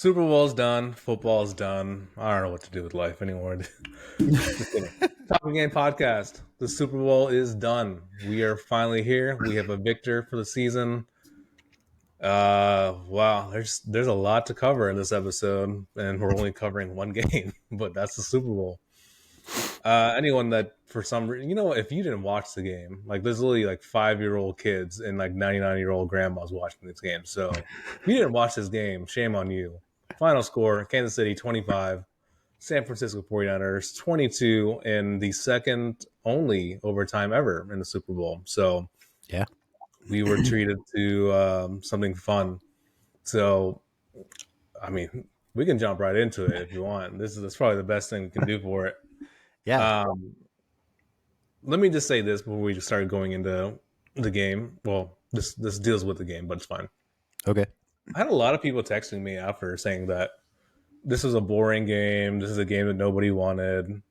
Super Bowl's done. Football's done. I don't know what to do with life anymore. Just kidding. Talking Game Podcast. The Super Bowl is done. We are finally here. We have a victor for the season. Wow. There's a lot to cover in this episode, and we're only covering one game, but that's the Super Bowl. Anyone that for some reason, if you didn't watch the game, like there's literally like 5-year-old kids and like 99-year-old grandmas watching this game. So if you didn't watch this game, shame on you. Final score: Kansas City 25, San Francisco 49ers 22, in the second only overtime ever in the Super Bowl. So Yeah. we were treated to something fun. So I mean, we can jump right into it if you want. That's probably the best thing we can do for it. Yeah. Let me just say this before we just start going into the game. Well, this deals with the game, but it's fine. Okay. I had a lot of people texting me after saying that this is a boring game. This is a game that nobody wanted,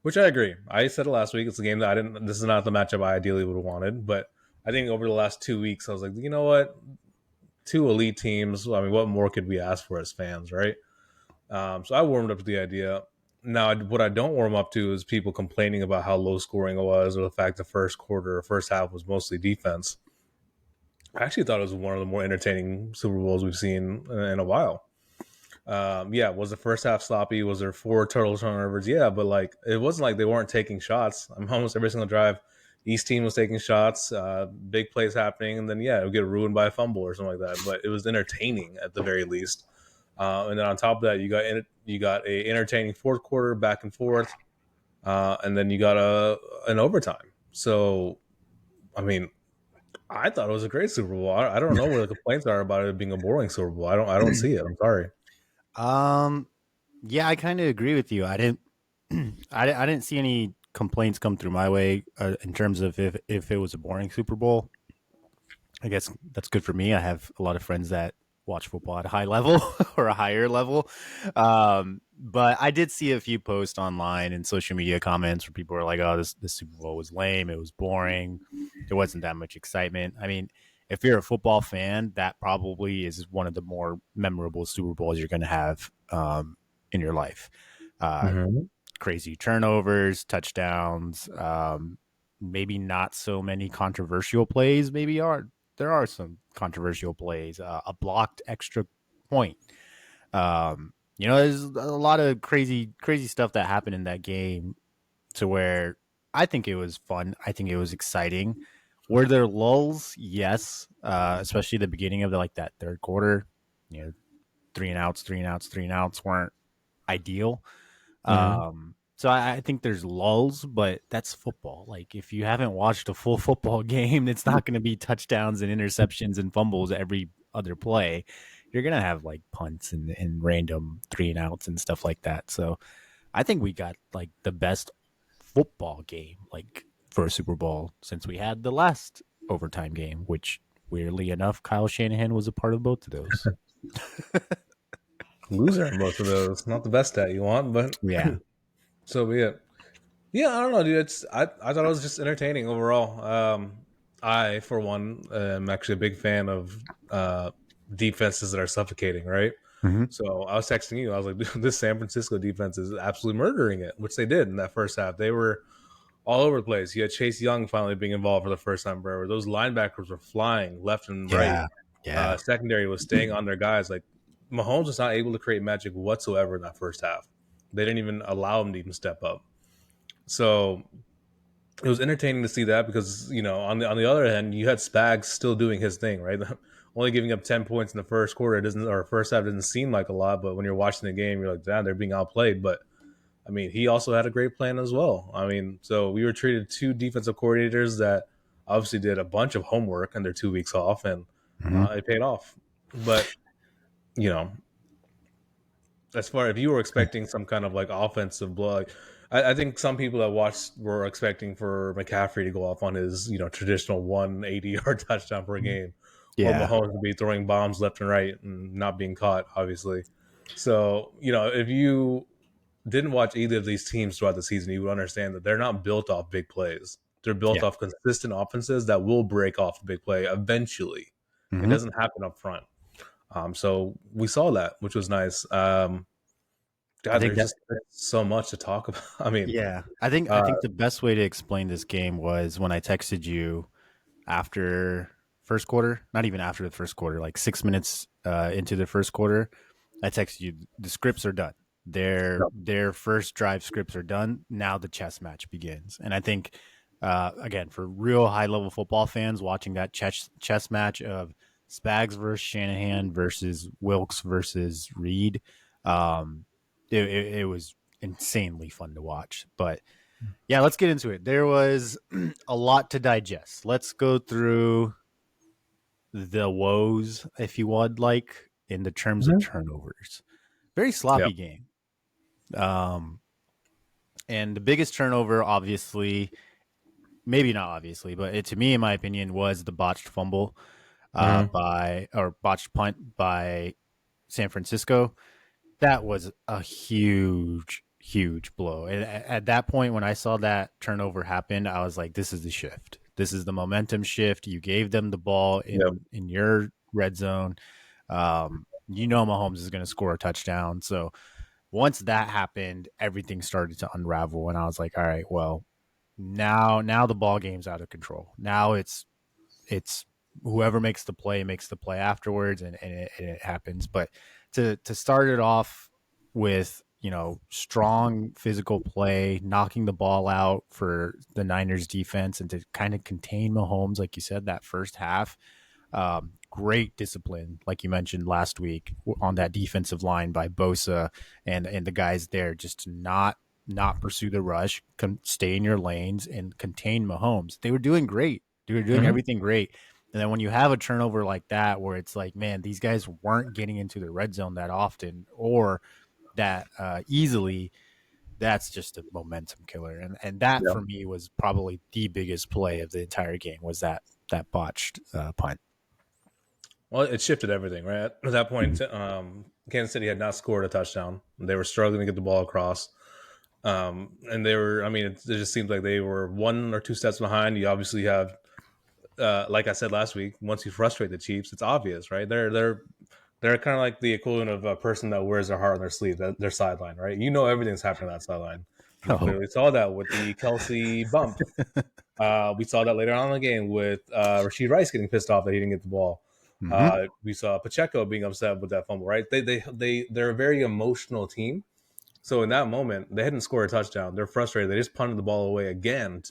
which I agree. I said it last week. It's a game that I didn't. This is not the matchup I ideally would have wanted, but I think over the last 2 weeks, I was like, you know what? Two elite teams. I mean, what more could we ask for as fans, right? So I warmed up to the idea. Now, what I don't warm up to is people complaining about how low scoring it was, or the fact the first quarter or first half was mostly defense. I actually thought it was one of the more entertaining Super Bowls we've seen in a while. Yeah, was the first half sloppy? Was there 4 turtle turnovers? Yeah, but like it wasn't like they weren't taking shots. Almost every single drive, East team was taking shots, big plays happening, and then it would get ruined by a fumble or something like that. But it was entertaining at the very least. And then on top of that, you got a entertaining fourth quarter back and forth, and then you got an overtime. So, I mean, I thought it was a great Super Bowl. I don't know where the complaints are about it being a boring Super Bowl. I don't see it. I'm sorry. Yeah, I kind of agree with you. I didn't I didn't see any complaints come through my way in terms of if it was a boring Super Bowl. I guess that's good for me. I have a lot of friends that watch football at a high level or a higher level. But I did see a few posts online and social media comments where people were like, "Oh, this Super Bowl was lame. It was boring. There wasn't that much excitement." I mean, if you're a football fan, that probably is one of the more memorable Super Bowls you're going to have in your life. Crazy turnovers, touchdowns, maybe not so many controversial plays. There are some controversial plays. A blocked extra point. There's a lot of crazy stuff that happened in that game to where I think it was fun. I think it was exciting. Were there lulls? Yes, especially the beginning of that third quarter. 3 and outs weren't ideal. So I think there's lulls, but that's football. Like if you haven't watched a full football game, it's not going to be touchdowns and interceptions and fumbles every other play. You're going to have like punts and random 3 and outs and stuff like that. So I think we got like the best football game like for a Super Bowl since we had the last overtime game, which weirdly enough, Kyle Shanahan was a part of both of those. Loser in both of those. Not the best stat you want, but Yeah. so be it. Yeah, I don't know, dude. I thought it was just entertaining overall. I, for one, am actually a big fan of defenses that are suffocating, right? Mm-hmm. So I was texting you. I was like, dude, this San Francisco defense is absolutely murdering it, which they did in that first half. They were all over the place. You had Chase Young finally being involved for the first time forever. Those linebackers were flying left and right. Yeah. Secondary was staying on their guys. Like Mahomes was not able to create magic whatsoever in that first half. They didn't even allow him to even step up. So it was entertaining to see that because, on the other hand, you had Spags still doing his thing, right? Only giving up 10 points in the first quarter or first half doesn't seem like a lot, but when you're watching the game, you're like, damn, they're being outplayed. But I mean, he also had a great plan as well. I mean, so we were treated 2 defensive coordinators that obviously did a bunch of homework in their 2 weeks off, and it paid off. But, as far if you were expecting some kind of like offensive blow, like, I think some people that watched were expecting for McCaffrey to go off on his traditional 180-yard touchdown per game, or Mahomes to be throwing bombs left and right and not being caught, obviously. So if you didn't watch either of these teams throughout the season, you would understand that they're not built off big plays. They're built off consistent offenses that will break off a big play eventually. It doesn't happen up front. So we saw that, which was nice. I God, think there's that just so much to talk about. I mean, yeah, I uh, think the best way to explain this game was when I texted you after first quarter, not even after the first quarter, like 6 minutes into the first quarter, I texted you the scripts are done. Their first drive scripts are done. Now the chess match begins, and I think again for real high level football fans watching that chess match of Spags versus Shanahan versus Wilkes versus Reed, um, it was insanely fun to watch. But yeah, let's get into it. There was a lot to digest. Let's go through the woes, if you would like, in the terms of mhm. turnovers. Very Yeah. sloppy game. Um, and the biggest turnover, obviously, maybe not obviously, but it, to me, in my opinion, was the botched fumble Hmm. by or botched punt by San Francisco. That was a huge blow. And at that point, when I saw that turnover happen, I was like, "This is the shift. This is the momentum shift." You gave them the ball Yep. in your red zone. You know Mahomes is going to score a touchdown. So once that happened, everything started to unravel, and I was like, "All right, well, now the ball game's out of control. Now it's whoever makes the play afterwards, and it happens." But to start it off with strong physical play, knocking the ball out for the Niners defense, and to kind of contain Mahomes, like you said, that first half. Great discipline, like you mentioned last week, on that defensive line by Bosa and the guys there, just to not pursue the rush, stay in your lanes, and contain Mahomes. They were doing great. They were doing Hmm. everything great. And then when you have a turnover like that, where it's like, man, these guys weren't getting into the red zone that often or that easily, that's just a momentum killer. And that Yeah. for me was probably the biggest play of the entire game, was that botched punt. Well, it shifted everything, right? At that point, Kansas City had not scored a touchdown. They were struggling to get the ball across. And they were, I mean, it just seemed like they were one or two steps behind. You obviously have, like I said last week, once you frustrate the Chiefs, it's obvious, right? They're kind of like the equivalent of a person that wears their heart on their sleeve, their sideline, right? You know everything's happening on that sideline. We Oh, clearly saw that with the Kelsey bump. We saw that later on in the game with Rasheed Rice getting pissed off that he didn't get the ball. hmm, We saw Pacheco being upset with that fumble, right? They're a very emotional team. So in that moment, they hadn't scored a touchdown. They're frustrated. They just punted the ball away again,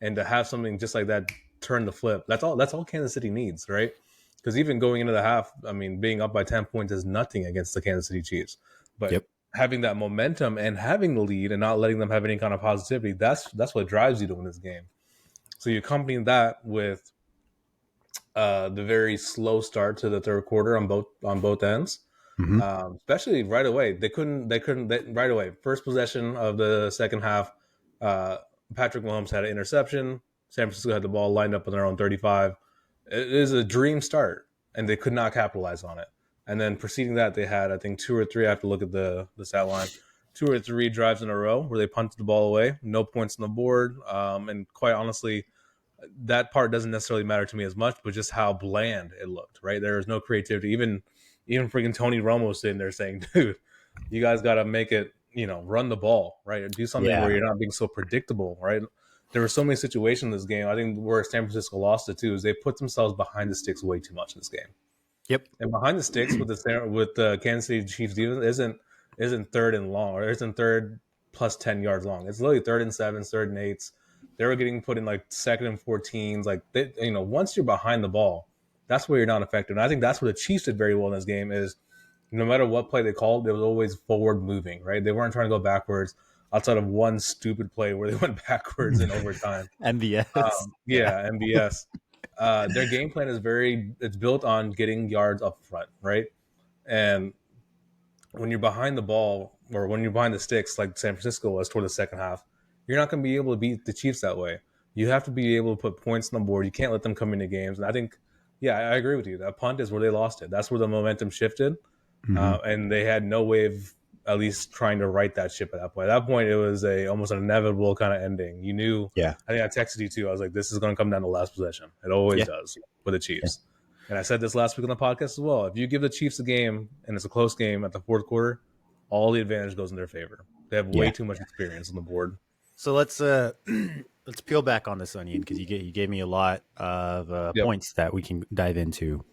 and to have something just like that turn the flip, that's all. That's all Kansas City needs, right? Because even going into the half, I mean, being up by 10 points is nothing against the Kansas City Chiefs. But yep. having that momentum and having the lead and not letting them have any kind of positivity, that's what drives you to win this game. So you accompany that with the very slow start to the third quarter on both ends. Hmm. Especially right away, right away. First possession of the second half, uh, Patrick Mahomes had an interception. San Francisco had the ball lined up on their own 35. It is a dream start, and they could not capitalize on it. And then preceding that, they had I think two or three. I have to look at the stat line. Two or three drives in a row where they punted the ball away, no points on the board, and quite honestly, that part doesn't necessarily matter to me as much, but just how bland it looked. Right, there was no creativity. Even freaking Tony Romo sitting there saying, "Dude, you guys got to make it. Run the ball, right, or do something where Yeah. you're not being so predictable." Right. There were so many situations in this game. I think where San Francisco lost it too is they put themselves behind the sticks way too much in this game. Yep. And behind the sticks with the Kansas City Chiefs defense isn't third and long or isn't third plus 10 yards long. It's literally third and sevens, third and eights. They were getting put in like second and 14s. Like once you're behind the ball, that's where you're not effective. And I think that's what the Chiefs did very well in this game is no matter what play they called, it was always forward moving. Right, they weren't trying to go backwards outside of one stupid play where they went backwards in overtime. MVS. Yeah. Yeah, MBS. Their game plan is it's built on getting yards up front, right? And when you're behind the ball or when you're behind the sticks, like San Francisco was toward the second half, you're not going to be able to beat the Chiefs that way. You have to be able to put points on the board. You can't let them come into games. And I think, yeah, I agree with you. That punt is where they lost it. That's where the momentum shifted, Hmm. and they had no way of at least trying to right that ship at that point. At that point, it was a almost an inevitable kind of ending. You knew. Yeah. I think I texted you too. I was like, "This is going to come down to last possession. It always Yeah. does with the Yeah. Chiefs." And I said this last week on the podcast as well. If you give the Chiefs a game and it's a close game at the fourth quarter, all the advantage goes in their favor. They have way Yeah. too much experience on the board. So let's let's peel back on this onion because you gave me a lot of Yep. points that we can dive into,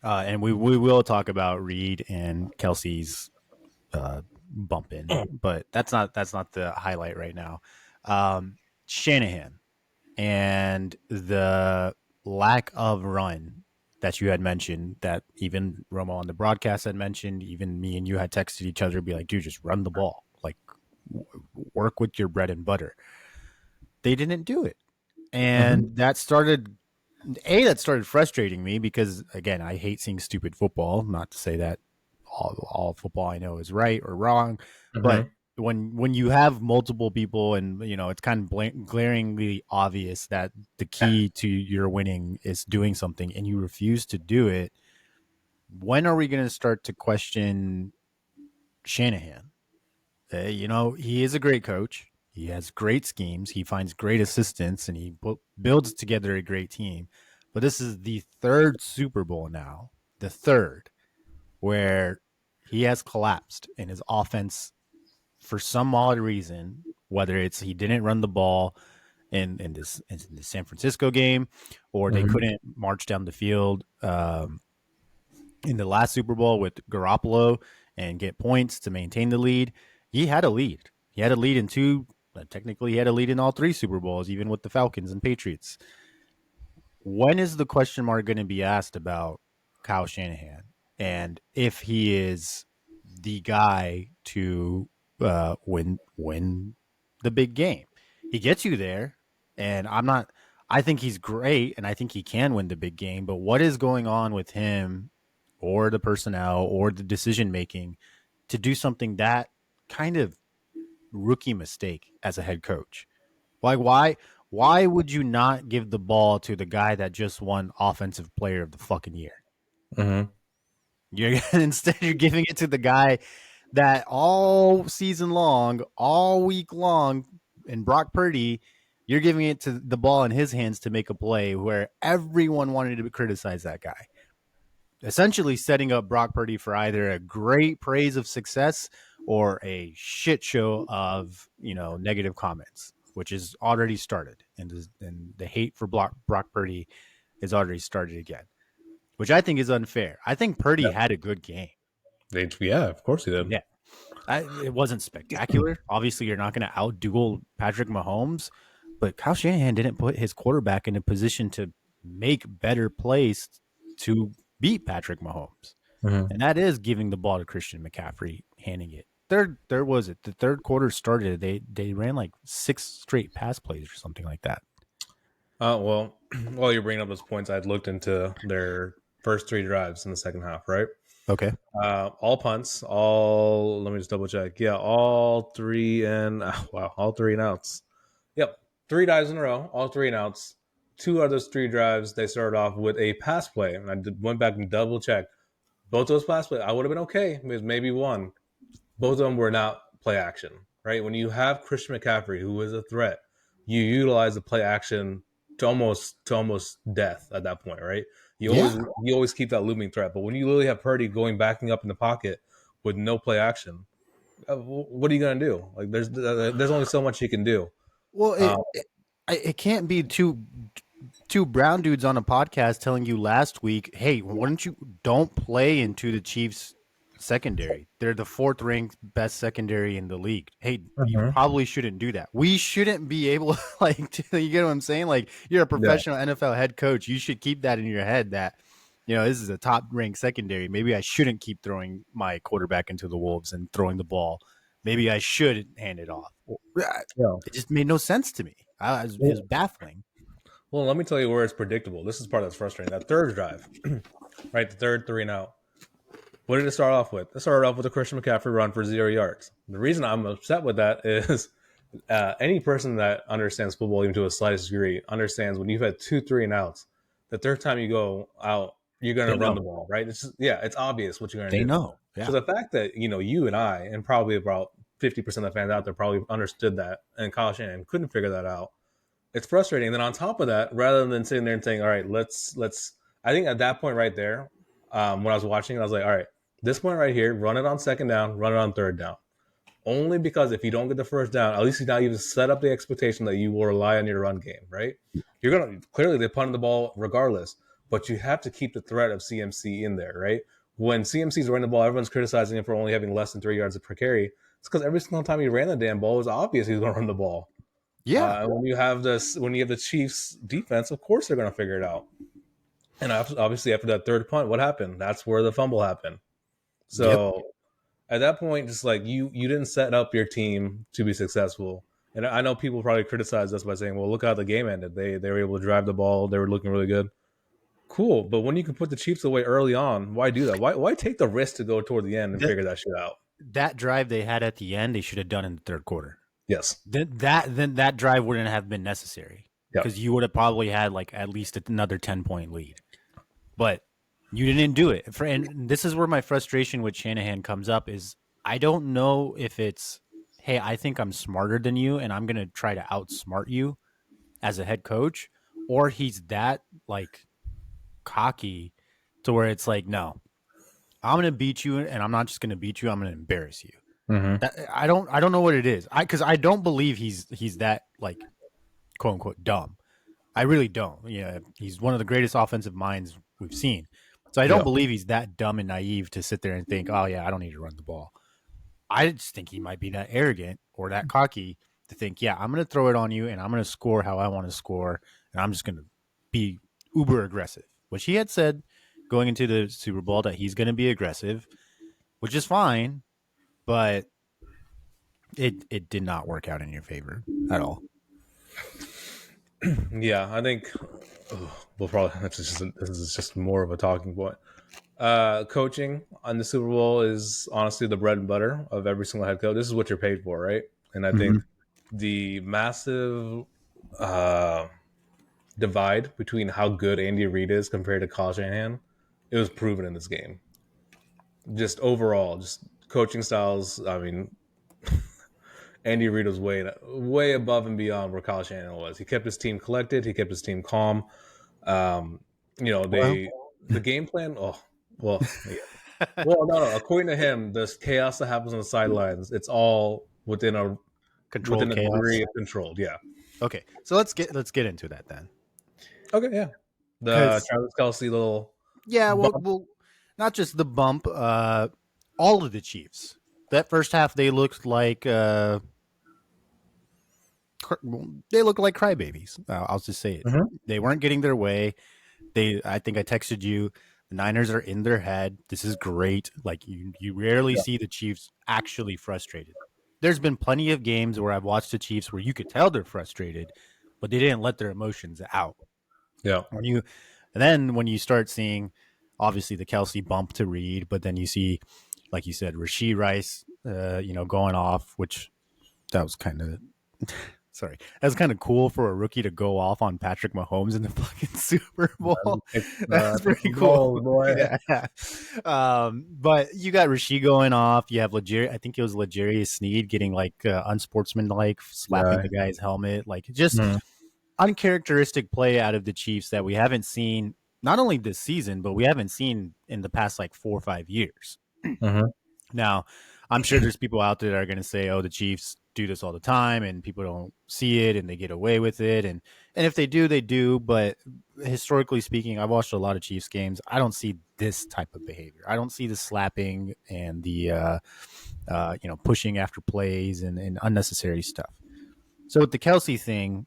and we will talk about Reed and Kelsey's bump in, but that's not the highlight right now. Shanahan and the lack of run that you had mentioned, that even Romo on the broadcast had mentioned, even me and you had texted each other, be like, dude, just run the ball, like work with your bread and butter. They didn't do it, Mm-hmm. and that started frustrating me because again, I hate seeing stupid football. Not to say that all football I know is right or wrong, but Mm-hmm. when you have multiple people and it's kind of glaringly obvious that the key to your winning is doing something and you refuse to do it, when are we going to start to question Shanahan? He is a great coach. He has great schemes. He finds great assistants, and he builds together a great team. But this is the third Super Bowl now, the third, where he has collapsed in his offense for some odd reason. Whether it's he didn't run the ball in the San Francisco game, or they Mm-hmm. couldn't march down the field in the last Super Bowl with Garoppolo and get points to maintain the lead. He had a lead. He had a lead in two. Technically, he had a lead in all three Super Bowls, even with the Falcons and Patriots. When is the question mark going to be asked about Kyle Shanahan and if he is the guy to win the big game? He gets you there, and I'm not. I think he's great, and I think he can win the big game. But what is going on with him, or the personnel, or the decision making, to do something that kind of rookie mistake as a head coach? Like why would you not give the ball to the guy that just won offensive player of the fucking year? Mm-hmm. You're instead you're giving it to the guy that all season long, all week long, and Brock Purdy, you're giving it to the ball in his hands to make a play where everyone wanted to criticize that guy. Essentially setting up Brock Purdy for either a great praise of success or a shit show of negative comments, which is already started, and the hate for Brock Purdy is already started again, which I think is unfair. I think Purdy Yep. had a good game. Yeah, of course he did. Yeah, it wasn't spectacular. Obviously, you're not going to outduel Patrick Mahomes, but Kyle Shanahan didn't put his quarterback in a position to make better plays to beat Patrick Mahomes. Mm-hmm. And that is giving the ball to Christian McCaffrey, handing it. There was it. The third quarter started. They ran like 6 straight pass plays or something like that. Well, while you're bringing up those points, I'd looked into their first three drives in the second half, right? Okay. All punts, all. Let me just double check. Yeah, all three and wow, all three and outs. Yep, three dives in a row, all three and outs. Two of those three drives, they started off with a pass play, and went back and double checked both those pass plays. I would have been okay with maybe one. Both of them were not play action, right? When you have Christian McCaffrey, who is a threat, you utilize the play action to almost death at that point, right? You always Yeah. you always keep that looming threat. But when you literally have Purdy going backing up in the pocket with no play action, what are you gonna do? Like there's only so much you can do. Well, Um, it can't be two brown dudes on a podcast telling you last week, hey, why don't you don't play into the Chiefs secondary? They're the fourth ranked best secondary in the league. Hey, you Mhm. probably shouldn't do that. We shouldn't be able you get what I'm saying? Like you're a Yeah. professional NFL head coach. You should keep that in your head that this is a top ranked secondary. Maybe I shouldn't keep throwing my quarterback into the wolves and throwing the ball. Maybe I should hand it off. Yeah. It just made no sense to me. It was baffling. Well, let me tell you where it's predictable. This is part that's frustrating. That third drive, right? The third three and out. What did it start off with? It started off with a Christian McCaffrey run for 0 yards. The reason I'm upset with that is any person that understands football, even to a slightest degree, understands when you've had two, three and outs, the third time you go out, you're going They to run know. the ball, right? It's just, yeah, it's obvious what you're going They to do. know. So Yeah. the fact that, you and I, and probably about 50% of the fans out there probably understood that, and Kyle Shanahan couldn't figure that out, it's frustrating. And then on top of that, rather than sitting there and saying, "All right, let's," I think at that point right there, when I was watching it, I was like, all right, this point right here, run it on second down, run it on third down. Only because if you don't get the first down, at least you now even set up the expectation that you will rely on your run game, right? You're gonna clearly they're punting the ball regardless, but you have to keep the threat of CMC in there, right? When CMC's running the ball, everyone's criticizing him for only having less than 3 yards per carry. It's because every single time he ran the damn ball, it was obvious he was going to run the ball. Yeah. And when you have the Chiefs defense, of course they're going to figure it out. And obviously after that third punt, what happened? That's where the fumble happened. Yep. So at that point, just like you didn't set up your team to be successful. And I know people probably criticize us by saying, "Well, look how the game ended. They were able to drive the ball. They were looking really good." Cool, but when you can put the Chiefs away early on, why do that? Why take the risk to go toward the end and That figure that shit out? that drive they had at the end, they should have done in the third quarter. Yes. Then that drive wouldn't have been necessary Yep. because you would have probably had like at least another 10-point lead. But you didn't do it. And this is where my frustration with Shanahan comes up is I don't know if it's, hey, I think I'm smarter than you and I'm going to try to outsmart you as a head coach, or he's that like cocky to where it's like, no, I'm going to beat you and I'm not just going to beat you, I'm going to embarrass you. Mm-hmm. I don't know what it is. Cuz I don't believe he's that like quote unquote dumb. I really don't. Yeah, he's one of the greatest offensive minds we've seen. So I don't Yeah. believe he's that dumb and naive to sit there and think, "Oh yeah, I don't need to run the ball." I just think he might be that arrogant or that cocky to think, "Yeah, I'm going to throw it on you and I'm going to score how I want to score and I'm just going to be uber aggressive." Which he had said going into the Super Bowl that he's going to be aggressive, which is fine, but it did not work out in your favor at all. Yeah, I think we'll probably this is just more of a talking point. Coaching on the Super Bowl is honestly the bread and butter of every single head coach. This is what you're paid for, right? And I Mm-hmm. think the massive uh, divide between how good Andy Reid is compared to Kyle Shanahan, it was proven in this game. Just overall, just coaching styles. I mean, Andy Reid was way above and beyond where Kyle Shanahan was. He kept his team collected. He kept his team calm. Um, Well, the game plan. Oh, well, yeah. Well, no. According to him, this chaos that happens on the sidelines, it's all controlled within a chaos. degree of controlled. Yeah. Okay, so let's get into that then. Okay. Yeah. The Because Travis Kelsey little yeah, bump. well, not just the bump, all of the Chiefs. That first half, they looked like they looked like crybabies. I'll just say it. Mm-hmm. They weren't getting their way. I think I texted you. The Niners are in their head. This is great. Like you rarely Yeah. see the Chiefs actually frustrated. There's been plenty of games where I've watched the Chiefs where you could tell they're frustrated, but they didn't let their emotions out. Yeah. And then when you start seeing obviously the Kelsey bump to Reed, but then you see, like you said, Rasheed Rice, going off, which that was kind of sorry, that was kind of cool for a rookie to go off on Patrick Mahomes in the fucking Super Bowl. That's pretty cool. Boy. Yeah. But you got Rasheed going off. You have I think it was Legarius Sneed getting like unsportsmanlike, slapping Yeah. the guy's helmet, like just Mm. uncharacteristic play out of the Chiefs that we haven't seen not only this season, but we haven't seen in the past like 4 or 5 years. Mm-hmm. Now, I'm sure there's people out there that are going to say, "Oh, the Chiefs do this all the time, and people don't see it, and they get away with it." And if they do, they do. But historically speaking, I've watched a lot of Chiefs games. I don't see this type of behavior. I don't see the slapping and the pushing after plays and unnecessary stuff. So with the Kelsey thing,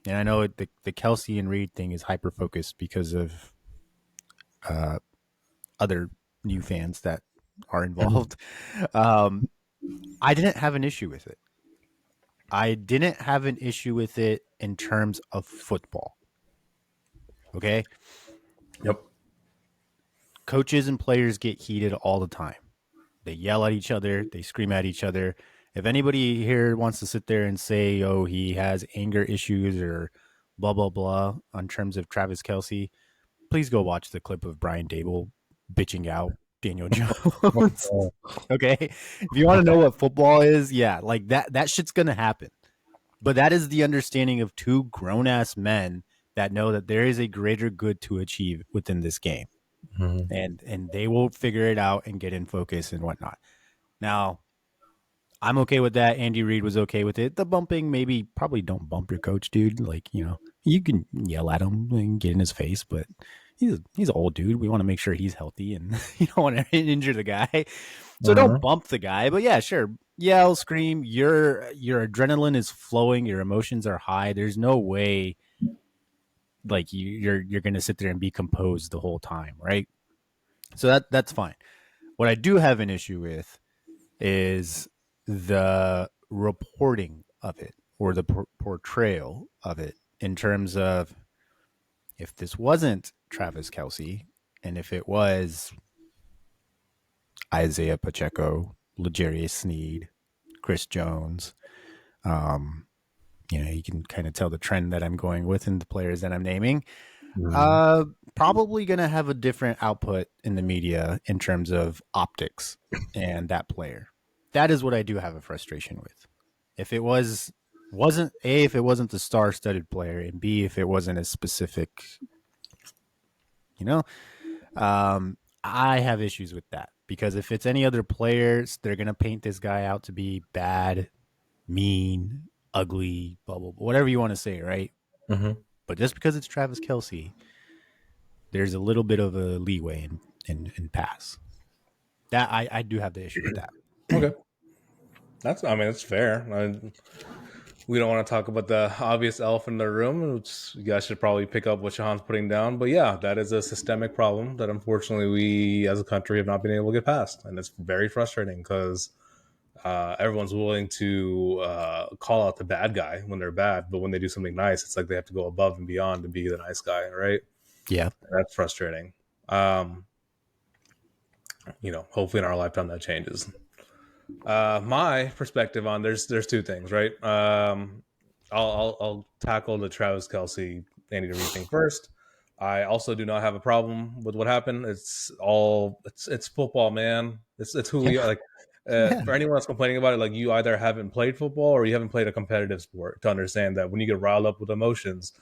and I know the Kelsey and Reed thing is hyper focused because of other new fans that are involved. Um, I didn't have an issue with it. I didn't have an issue with it in terms of football. Okay. Yep. Coaches and players get heated all the time. They yell at each other, they scream at each other. If anybody here wants to sit there and say, "Oh, he has anger issues or blah, blah, blah," on terms of Travis Kelsey, please go watch the clip of Brian Dable bitching out Daniel Jones. Okay. If you want to know what football is, yeah, like that shit's going to happen. But that is the understanding of two grown ass men that know that there is a greater good to achieve within this game, Mhm. and they will figure it out and get in focus and whatnot. Now, I'm okay with that. Andy Reid was okay with it. The bumping, maybe probably don't bump your coach, dude. Like, you can yell at him and get in his face, but he's an old dude. We want to make sure he's healthy, and you don't want to injure the guy. So don't Mhm. bump the guy. But yeah, sure, yell, scream. Your adrenaline is flowing. Your emotions are high. There's no way like you're gonna sit there and be composed the whole time, right? So that's fine. What I do have an issue with is the reporting of it or the portrayal of it in terms of if this wasn't Travis Kelsey and if it was Isaiah Pacheco, L'Jarius Sneed, Chris Jones, um, you can kind of tell the trend that I'm going with in the players that I'm naming. Mhm. Uh, Probably gonna have a different output in the media in terms of optics and that player. That is what I do have a frustration with. If it wasn't A, if it wasn't the star-studded player, and B, if it wasn't as specific, you know, I have issues with that because if it's any other players, they're gonna paint this guy out to be bad, mean, ugly, blah blah, blah whatever you want to say, right? Mhm. But just because it's Travis Kelsey, there's a little bit of a leeway in pass. That I do have the issue with that. Okay, I mean, it's fair. We don't want to talk about the obvious elephant in the room, which you guys should probably pick up what Shahan's putting down. But yeah, that is a systemic problem that unfortunately we as a country have not been able to get past. And it's very frustrating because everyone's willing to call out the bad guy when they're bad. But when they do something nice, it's like they have to go above and beyond to be the nice guy, right? Yeah. That's frustrating. Um, hopefully in our lifetime that changes. My perspective on there's two things, right? I'll tackle the Travis Kelsey Andy Reid thing first. I also do not have a problem with what happened. It's football, man. It's who we are. Yeah. Like Yeah. for anyone that's complaining about it, like you either haven't played football or you haven't played a competitive sport to understand that when you get riled up with emotions,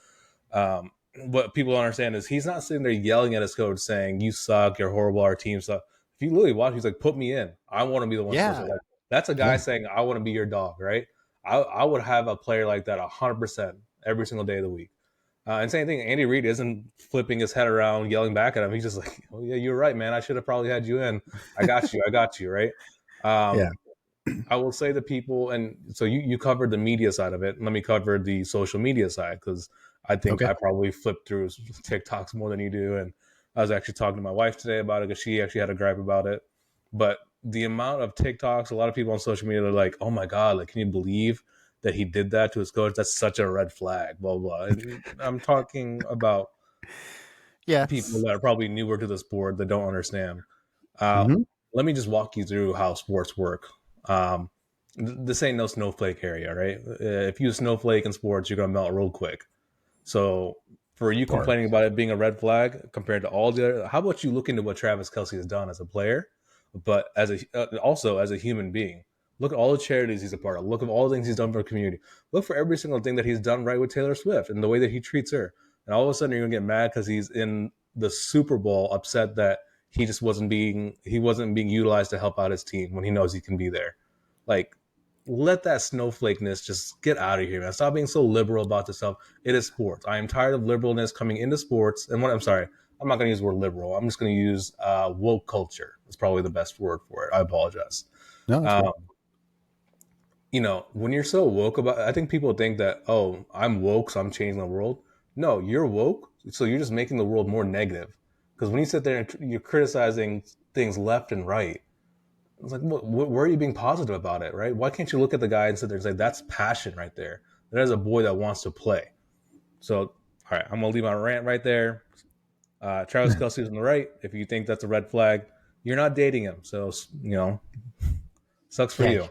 um, what people don't understand is he's not sitting there yelling at his coach saying you suck, you're horrible, our team sucks. If you literally watch, he's like, put me in. I want to be the one supposed to Yeah. like. That's a guy Yeah. saying, I want to be your dog, right? I would have a player like that 100% every single day of the week. And same thing, Andy Reid isn't flipping his head around, yelling back at him. He's just like, oh, yeah, you're right, man. I should have probably had you in. I got you. I got you, right? Yeah. Um, I will say the people, and so you covered the media side of it. Let me cover the social media side because I think Okay. I probably flip through TikToks more than you do. And I was actually talking to my wife today about it because she actually had a gripe about it. But the amount of TikToks, a lot of people on social media are like, "Oh my god, like, can you believe that he did that to his coach? That's such a red flag." Blah blah. And I'm talking about people Yes. that are probably newer to the sport that don't understand. Uh, Mm-hmm. Let me just walk you through how sports work. Um, this ain't no snowflake area, right? If you snowflake in sports, you're gonna melt real quick. So for you Of course. complaining about it being a red flag compared to all the other, how about you look into what Travis Kelsey has done as a player, but as also as a human being? Look at all the charities he's a part of. Look at all the things he's done for the community. Look for every single thing that he's done right with Taylor Swift and the way that he treats her. And all of a sudden, you're gonna get mad because he's in the Super Bowl, upset that he wasn't being utilized to help out his team when he knows he can be there. Like, let that snowflakeness just get out of here, man. Stop being so liberal about this stuff. It is sports. I am tired of liberalness coming into sports. And I'm sorry, I'm not going to use the word liberal. I'm just going to use woke culture. It's probably the best word for it. I apologize. No, that's Um, good. when you're so woke about, I think people think that, oh, I'm woke, so I'm changing the world. No, you're woke, so you're just making the world more negative. Because when you sit there and you're criticizing things left and right, it's like, where are you being positive about it, right? Why can't you look at the guy and sit there and say, that's passion right there? That is a boy that wants to play. So, all right, I'm going to leave my rant right there. Travis Kelsey's on the right. If you think that's a red flag, you're not dating him. So, sucks for Yeah. you.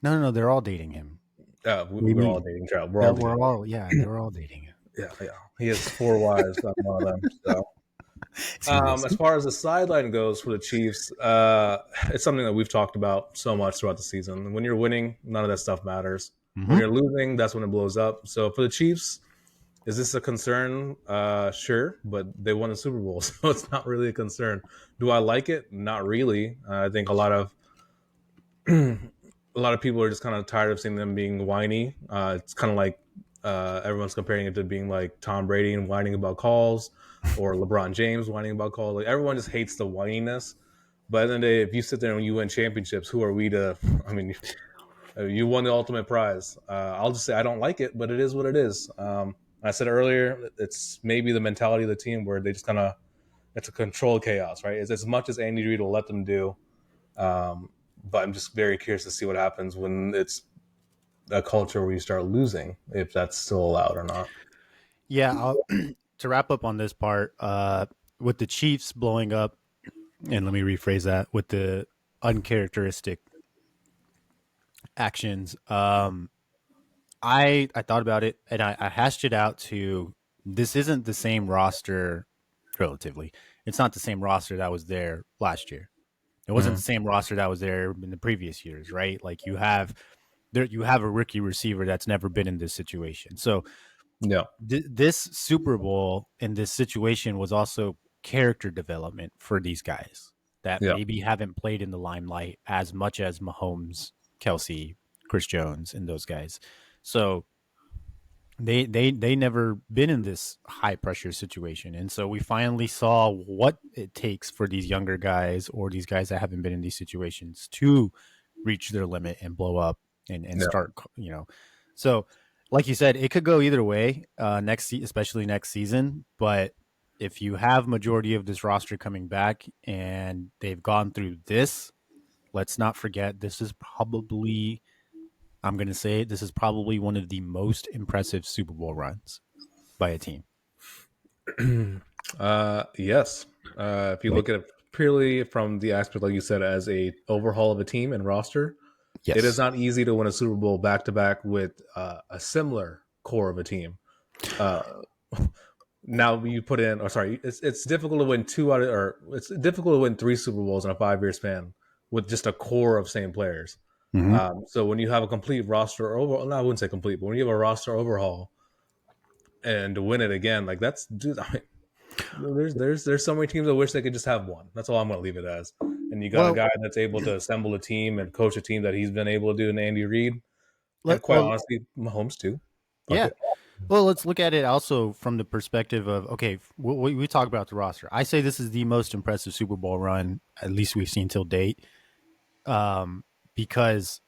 No, no, no. They're all dating him. We, What do you we're all mean? dating Travis. We're all That dating we're him. all yeah, they're all dating him. Yeah, yeah. He has four wives. I'm one of them. So, Is he as listening? far as the sideline goes for the Chiefs, it's something that we've talked about so much throughout the season. When you're winning, none of that stuff matters. When Mm-hmm. you're losing, that's when it blows up. So for the Chiefs, Is this a concern? Sure, but they won the Super Bowl, so it's not really a concern. Do I like it? Not really. I think a lot of people are just kind of tired of seeing them being whiny. It's kind of like everyone's comparing it to being like Tom Brady and whining about calls, or LeBron James whining about calls. Like everyone just hates the whininess. But at the end of the day, if you sit there and you win championships, who are we to? I mean, you won the ultimate prize. I'll just say I don't like it, but it is what it is. I said earlier, it's maybe the mentality of the team where they just kind of it's a controlled chaos, right? It's as much as Andy Reid will let them do. Um, but I'm just very curious to see what happens when it's a culture where you start losing, if that's still allowed or not. Yeah, to wrap up on this part, with the Chiefs blowing up, and let me rephrase that, with the uncharacteristic actions. I thought about it and I hashed it out to this isn't the same roster relatively. It's not the same roster that was there last year. It wasn't the Mm-hmm. same roster that was there in the previous years, right? Like you have a rookie receiver that's never been in this situation. So Yeah, this Super Bowl in this situation was also character development for these guys that yeah, maybe haven't played in the limelight as much as Mahomes, Kelsey, Chris Jones, and those guys. So they never been in this high pressure situation, and so we finally saw what it takes for these younger guys or these guys that haven't been in these situations to reach their limit and blow up and yeah. start, so like you said, it could go either way, especially next season. But if you have majority of this roster coming back and they've gone through this, let's not forget this is probably, I'm going to say it, this is probably one of the most impressive Super Bowl runs by a team. Yes. If you Like, look at it purely from the aspect, like you said, as a overhaul of a team and roster, it is yes. not easy to win a Super Bowl back to back with a similar core of a team. Uh, Now you put in, or sorry, it's difficult to win or it's difficult to win three Super Bowls in a 5 year span with just a core of same players. Mm-hmm. So when you have a complete roster overhaul, no, I wouldn't say complete, but when you have a roster overhaul and to win it again, like that's, dude, I mean, there's so many teams that wish they could just have one. That's all I'm going to leave it as. And you got a Well, guy that's able to assemble a team and coach a team that he's been able to do in Andy Reid, and quite well, honestly, Mahomes too. Fuck yeah. it. Well, let's look at it also from the perspective of, okay, we talk about the roster. I say this is the most impressive Super Bowl run, at least we've seen till date, um, because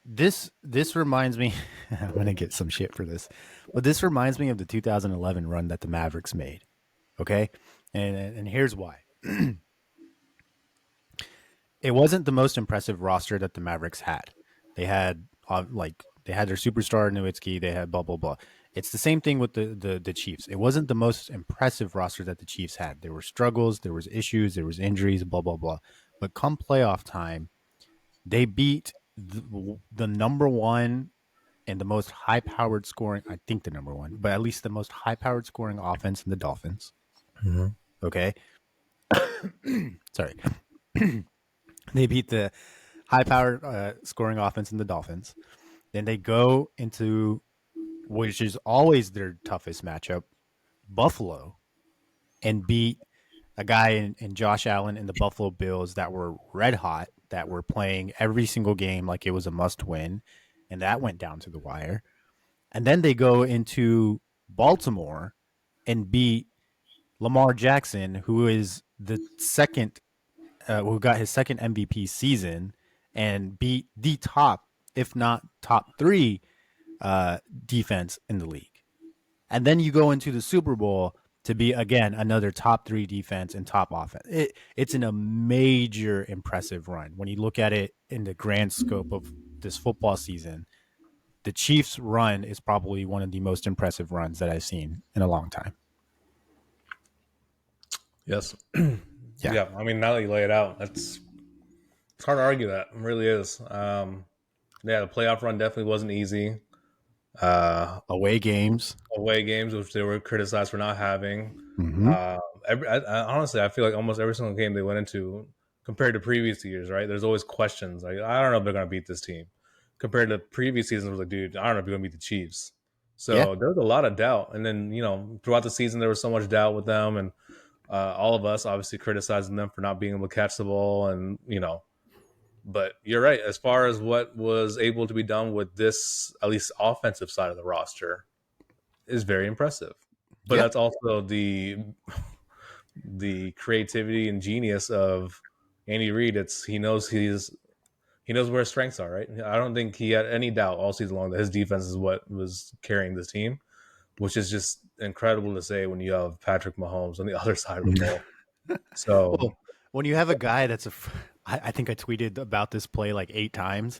this reminds me. I'm gonna get some shit for this, but this reminds me of the 2011 run that the Mavericks made. Okay, and here's why. It wasn't the most impressive roster that the Mavericks had. They had they had their superstar Nowitzki. They had blah blah blah. It's the same thing with the Chiefs. It wasn't the most impressive roster that the Chiefs had. There were struggles, there was issues, there was injuries, blah blah blah. But come playoff time, they beat the number one and the most high powered scoring. I think the number one, but at least the most high powered scoring offense in the Dolphins. Mm-hmm. Okay, sorry. They beat the high powered scoring offense in the Dolphins. Then they go into, which is always their toughest matchup, Buffalo, and beat a guy in Josh Allen and the Buffalo Bills that were red hot, that were playing every single game like it was a must win. And that went down to the wire. And then they go into Baltimore and beat Lamar Jackson, who is the second, who got his second MVP season, and beat the top, if not top three, defense in the league. And then you go into the Super Bowl to be again another top three defense and top offense. It's in a major impressive run when you look at it in the grand scope of this football season. The Chiefs' run is probably one of the most impressive runs that I've seen in a long time. Yes. Yeah, Yeah. I mean, now that you lay it out, it's hard to argue that. It really is. Yeah, the playoff run definitely wasn't easy. Uh, away games. Away games, which they were criticized for not having. Mm-hmm. Honestly, I feel like almost every single game they went into, compared to previous years, right? There's always questions. Like, I don't know if they're going to beat this team. Compared to previous seasons, I was like, dude, I don't know if you're going to beat the Chiefs. Yeah. So there was a lot of doubt. And then, throughout the season, there was so much doubt with them. And all of us obviously criticizing them for not being able to catch the ball. But you're right. As far as what was able to be done with this, at least offensive side of the roster, is very impressive. But Yeah. that's also the creativity and genius of Andy Reid. It's he knows where his strengths are, right? I don't think he had any doubt all season long that his defense is what was carrying this team, which is just incredible to say when you have Patrick Mahomes on the other side of the ball. So, Well, when you have a guy I think I tweeted about this play like 8 times.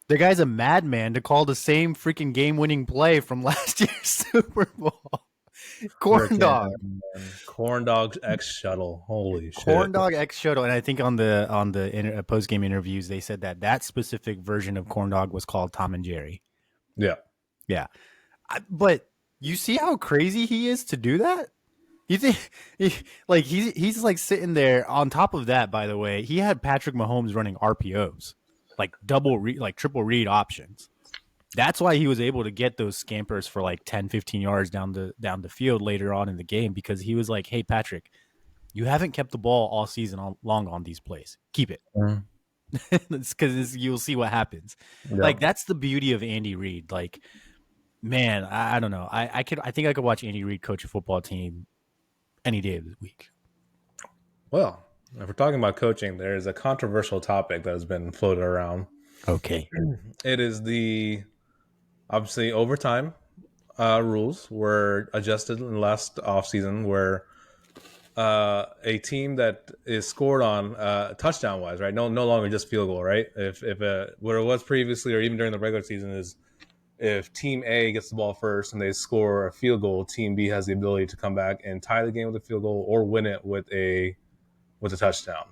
The guy's a madman to call the same freaking game-winning play from last year's Super Bowl. Corn freaking dog, corn dogs X shuttle. Holy shit. corn dog X shuttle, and I think on the post game interviews they said that specific version of corn dog was called Tom and Jerry. Yeah. Yeah, but you see how crazy he is to do that. You think he's like sitting there on top of that? By the way, he had Patrick Mahomes running RPOs, like triple read options. That's why he was able to get those scampers for like 10, 15 yards down the field later on in the game, because he was like, "Hey Patrick, you haven't kept the ball all season long on these plays. Keep it." Mhm. Because you'll see what happens. Like, Yep. that's the beauty of Andy Reid. Like, man, I don't know. I think I could watch Andy Reid coach a football team any day of the week. Well, if we're talking about coaching, there is a controversial topic that has been floated around. Okay. It is the obviously overtime rules were adjusted in the last offseason where a team that is scored on touchdown wise, right? No longer just field goal, right? If what it was previously or even during the regular season is if team A gets the ball first and they score a field goal, team B has the ability to come back and tie the game with a field goal or win it with a touchdown.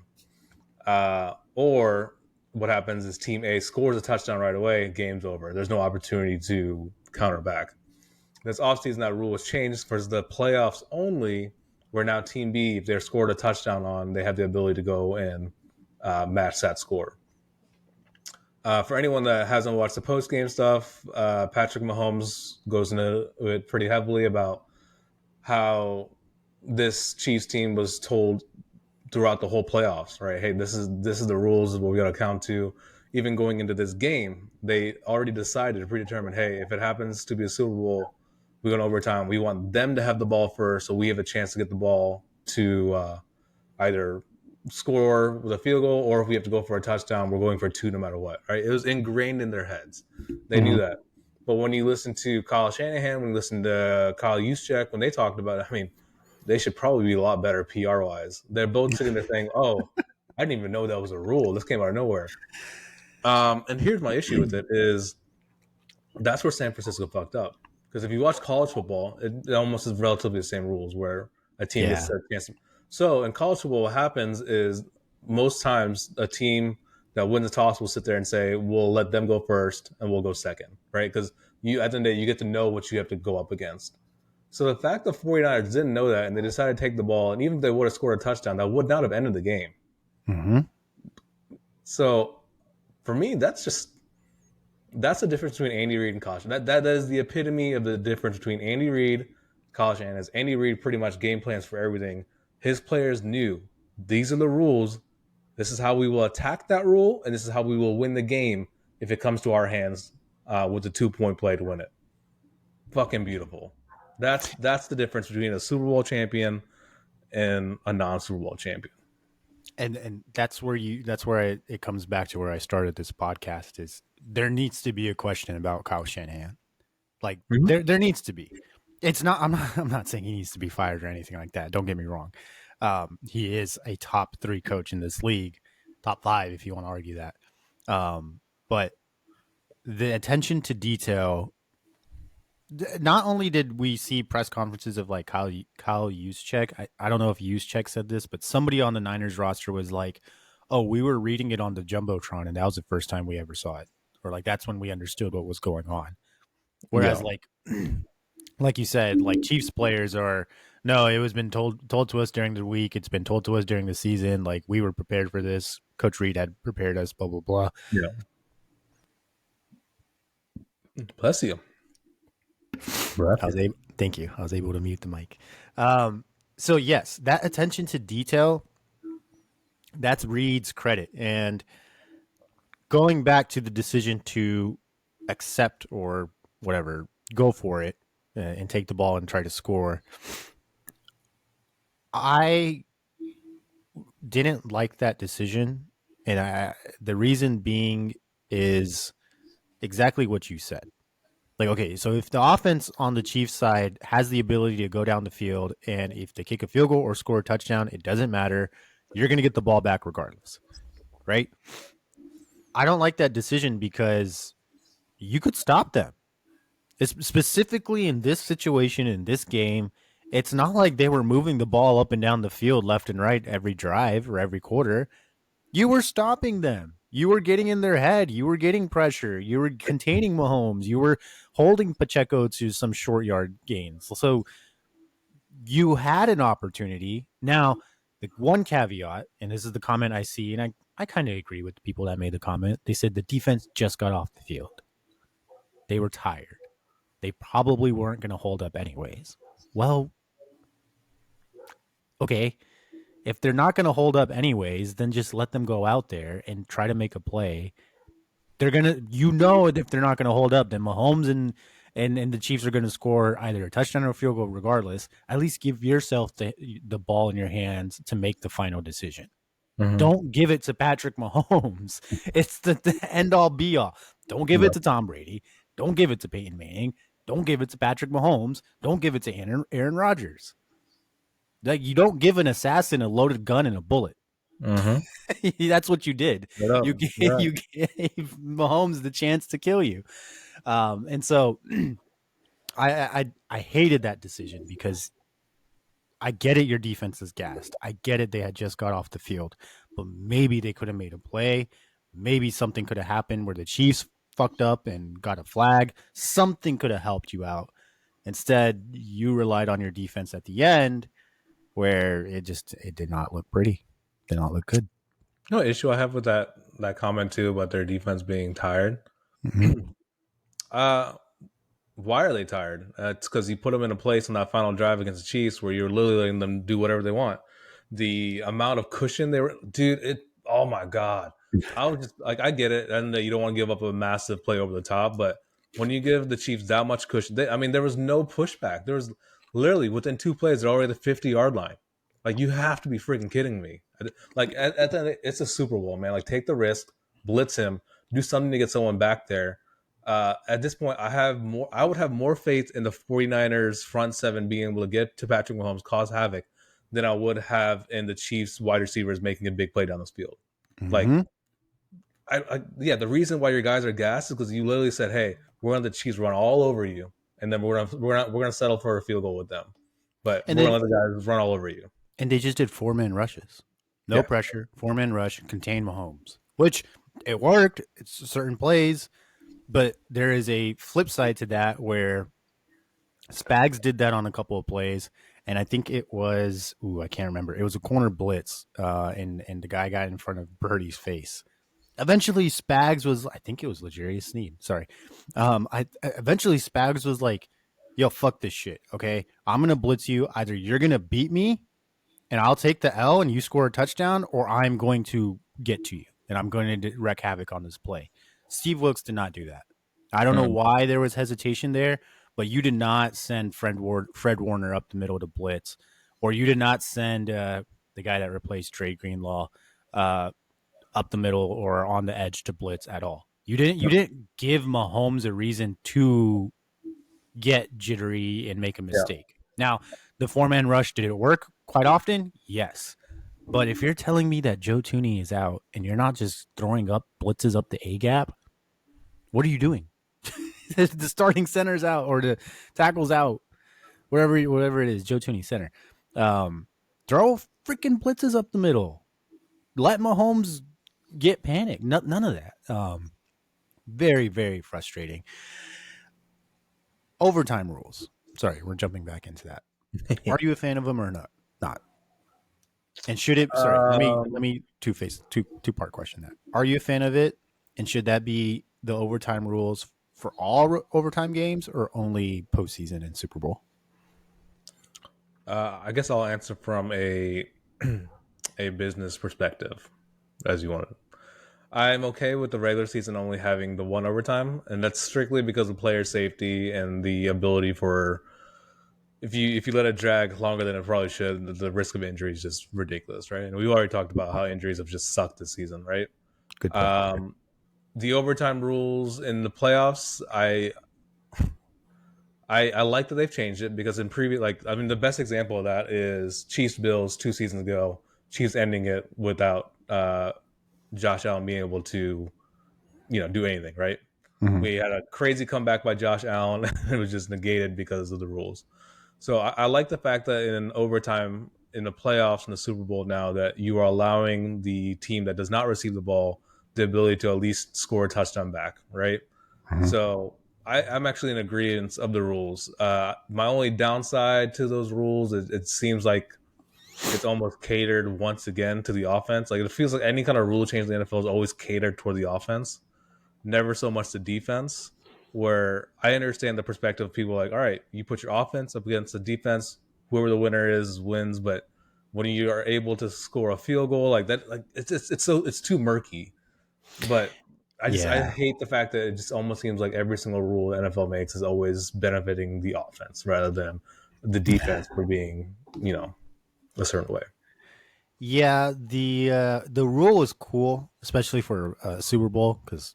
Or what happens is team A scores a touchdown right away, game's over. There's no opportunity to counter back. This offseason, that rule was changed for the playoffs only, where now team B, if they're scored a touchdown on, they have the ability to go and match that score. For anyone that hasn't watched the post game stuff, Patrick Mahomes goes into it pretty heavily about how this Chiefs team was told throughout the whole playoffs, right? Hey, this is the rules, what we got to count to. Even going into this game, they already decided, predetermined, hey, if it happens to be a Super Bowl, we're going to overtime. We want them to have the ball first, so we have a chance to get the ball to either score with a field goal, or if we have to go for a touchdown, we're going for two no matter what, right? It was ingrained in their heads. They knew that. But when you listen to Kyle Shanahan, when you listen to Kyle Juszczyk, when they talked about it, I mean, they should probably be a lot better PR wise. They're both sitting there saying, "Oh, I didn't even know that was a rule. This came out of nowhere." And here's my issue with it is that's where San Francisco fucked up. Because if you watch college football, it almost is relatively the same rules where a team gets Yeah. a chance. So in college football, what happens is most times a team that wins the toss will sit there and say, "We'll let them go first, and we'll go second," right? Because you at the end of the day, you get to know what you have to go up against. So the fact the 49ers didn't know that and they decided to take the ball, and even if they would have scored a touchdown, that would not have ended the game. Mm-hmm. So for me, that's the difference between Andy Reid and Kyle. That is the epitome of the difference between Andy Reid, Kyle Shanahan. Is Andy Reid pretty much game plans for everything. His players knew these are the rules. This is how we will attack that rule, and this is how we will win the game if it comes to our hands with the 2 point play to win it. Fucking beautiful. That's the difference between a Super Bowl champion and a non Super Bowl champion. And that's where it comes back to where I started this podcast. Is there needs to be a question about Kyle Shanahan. Like, Mm-hmm. there needs to be. It's not. I'm not saying he needs to be fired or anything like that. Don't get me wrong. He is a top 3 coach in this league, top 5 if you want to argue that. But the attention to detail. Not only did we see press conferences of like Kyle Juszczyk, I don't know if Juszczyk said this, but somebody on the Niners roster was like, "Oh, we were reading it on the jumbotron, and that was the first time we ever saw it," or like that's when we understood what was going on. Whereas, Yeah. like you said, like Chiefs players are, no, it was been told to us during the week. It's been told to us during the season. Like, we were prepared for this. Coach Reid had prepared us. Blah blah blah. Yeah. Bless you. I was Breath. able. Thank you. I was able to mute the mic. So yes, that attention to detail, that's Reed's credit. And going back to the decision to accept or whatever, go for it and take the ball and try to score. I didn't like that decision, and the reason being is exactly what you said. Like, okay, so if the offense on the Chiefs side has the ability to go down the field, and if they kick a field goal or score a touchdown, it doesn't matter. You're going to get the ball back regardless, right? I don't like that decision because you could stop them. It's specifically in this situation, in this game, it's not like they were moving the ball up and down the field left and right every drive or every quarter. You were stopping them. You were getting in their head. You were getting pressure. You were containing Mahomes. You were holding Pacheco to some short yard gains. So you had an opportunity. Now, the one caveat, and this is the comment I see, and I kind of agree with the people that made the comment. They said the defense just got off the field. They were tired. They probably weren't going to hold up anyways. Well, okay. If they're not going to hold up anyways, then just let them go out there and try to make a play. They're gonna, if they're not gonna hold up, then Mahomes and the Chiefs are gonna score either a touchdown or a field goal, regardless. At least give yourself the ball in your hands to make the final decision. Mm-hmm. Don't give it to Patrick Mahomes. It's the end all be all. Don't give it Right. to Tom Brady. Don't give it to Peyton Manning. Don't give it to Patrick Mahomes. Don't give it to Aaron Rodgers. Like, you don't give an assassin a loaded gun and a bullet. Mm-hmm. That's what you did. Right up. You gave, Right. you gave Mahomes the chance to kill you. And so I hated that decision because I get it. Your defense is gassed. I get it. They had just got off the field, but maybe they could have made a play. Maybe something could have happened where the Chiefs fucked up and got a flag. Something could have helped you out. Instead, you relied on your defense at the end where it did not look pretty. Did not look good. No issue I have with that comment too about their defense being tired. Mm-hmm. uh, why are they tired? It's because you put them in a place on that final drive against the Chiefs where you're literally letting them do whatever they want. The amount of cushion they were, dude. Oh my god. I was just like, I get it, and you don't want to give up a massive play over the top, but when you give the Chiefs that much cushion, I mean, there was no pushback. There was literally within two plays, they're already at the 50-yard line. Like, you have to be freaking kidding me. Like, at the end, it's a Super Bowl, man. Like, take the risk, blitz him, do something to get someone back there. At this point, I would have more faith in the 49ers front seven being able to get to Patrick Mahomes, cause havoc, than I would have in the Chiefs wide receivers making a big play down this field. Like, Mm-hmm. yeah, the reason why your guys are gassed is because you literally said, "Hey, we're gonna let the Chiefs run all over you, and then we're gonna settle for a field goal with them, but And we're then gonna let the guys run all over you." they just did 4-man rushes. No Yeah. pressure, 4-man rush, contain Mahomes, which it worked. It's certain plays, but there is a flip side to that where Spags did that on a couple of plays, and I think it was I can't remember. It was a corner blitz, and the guy got in front of Birdie's face. Eventually, Spags was, I think it was Legarius Sneed. Sorry, I eventually Spags was like, "Yo, fuck this shit. Okay, I'm gonna blitz you. Either you're gonna beat me and I'll take the L and you score a touchdown, or I'm going to get to you and I'm going to wreak havoc on this play." Steve Wilkes did not do that. I don't know Mm-hmm. why there was hesitation there, but you did not send Fred Warner up the middle to blitz, or you did not send the guy that replaced Trey Greenlaw uh, up the middle or on the edge to blitz at all. You didn't give Mahomes a reason to get jittery and make a Yeah. mistake. Now, the 4-man rush, did it work quite often? Yes. But if you're telling me that Joe Tooney is out and you're not just throwing up blitzes up the A gap, what are you doing? The starting center's out or the tackle's out, whatever it is, Joe Tooney center. Throw freaking blitzes up the middle. Let Mahomes get panicked. None of that. Very, very frustrating. Overtime rules. Sorry, we're jumping back into that. Are you a fan of them or not? Not. And should it? Sorry, let um, me two part question that. Are you a fan of it? And should that be the overtime rules for all overtime games or only postseason and Super Bowl? I guess I'll answer from a a business perspective, as you wanted. I'm okay with the regular season only having the one overtime, and that's strictly because of player safety and the ability for if you let it drag longer than it probably should, the risk of injury is just ridiculous, right? And we've already talked about how injuries have just sucked this season, right? Good point. Um, the overtime rules in the playoffs, I like that they've changed it because in previous, like, I mean, the best example of that is Chiefs Bills 2 seasons ago. Chiefs ending it without Josh Allen being able to, do anything, right? Mm-hmm. We had a crazy comeback by Josh Allen. It was just negated because of the rules. So I like the fact that in overtime in the playoffs and the Super Bowl now that you are allowing the team that does not receive the ball the ability to at least score a touchdown back, right? Mm-hmm. So I'm actually in agreement of the rules. My only downside to those rules is it seems like it's almost catered once again to the offense. Like it feels like any kind of rule change in the NFL is always catered toward the offense, never so much the defense. Where I understand the perspective of people like, all right, you put your offense up against the defense, whoever the winner is wins. But when you are able to score a field goal like that, like it's too murky. But I Yeah. hate the fact that it just almost seems like every single rule the NFL makes is always benefiting the offense rather than the defense for being a certain way. Yeah, the rule is cool, especially for Super Bowl, because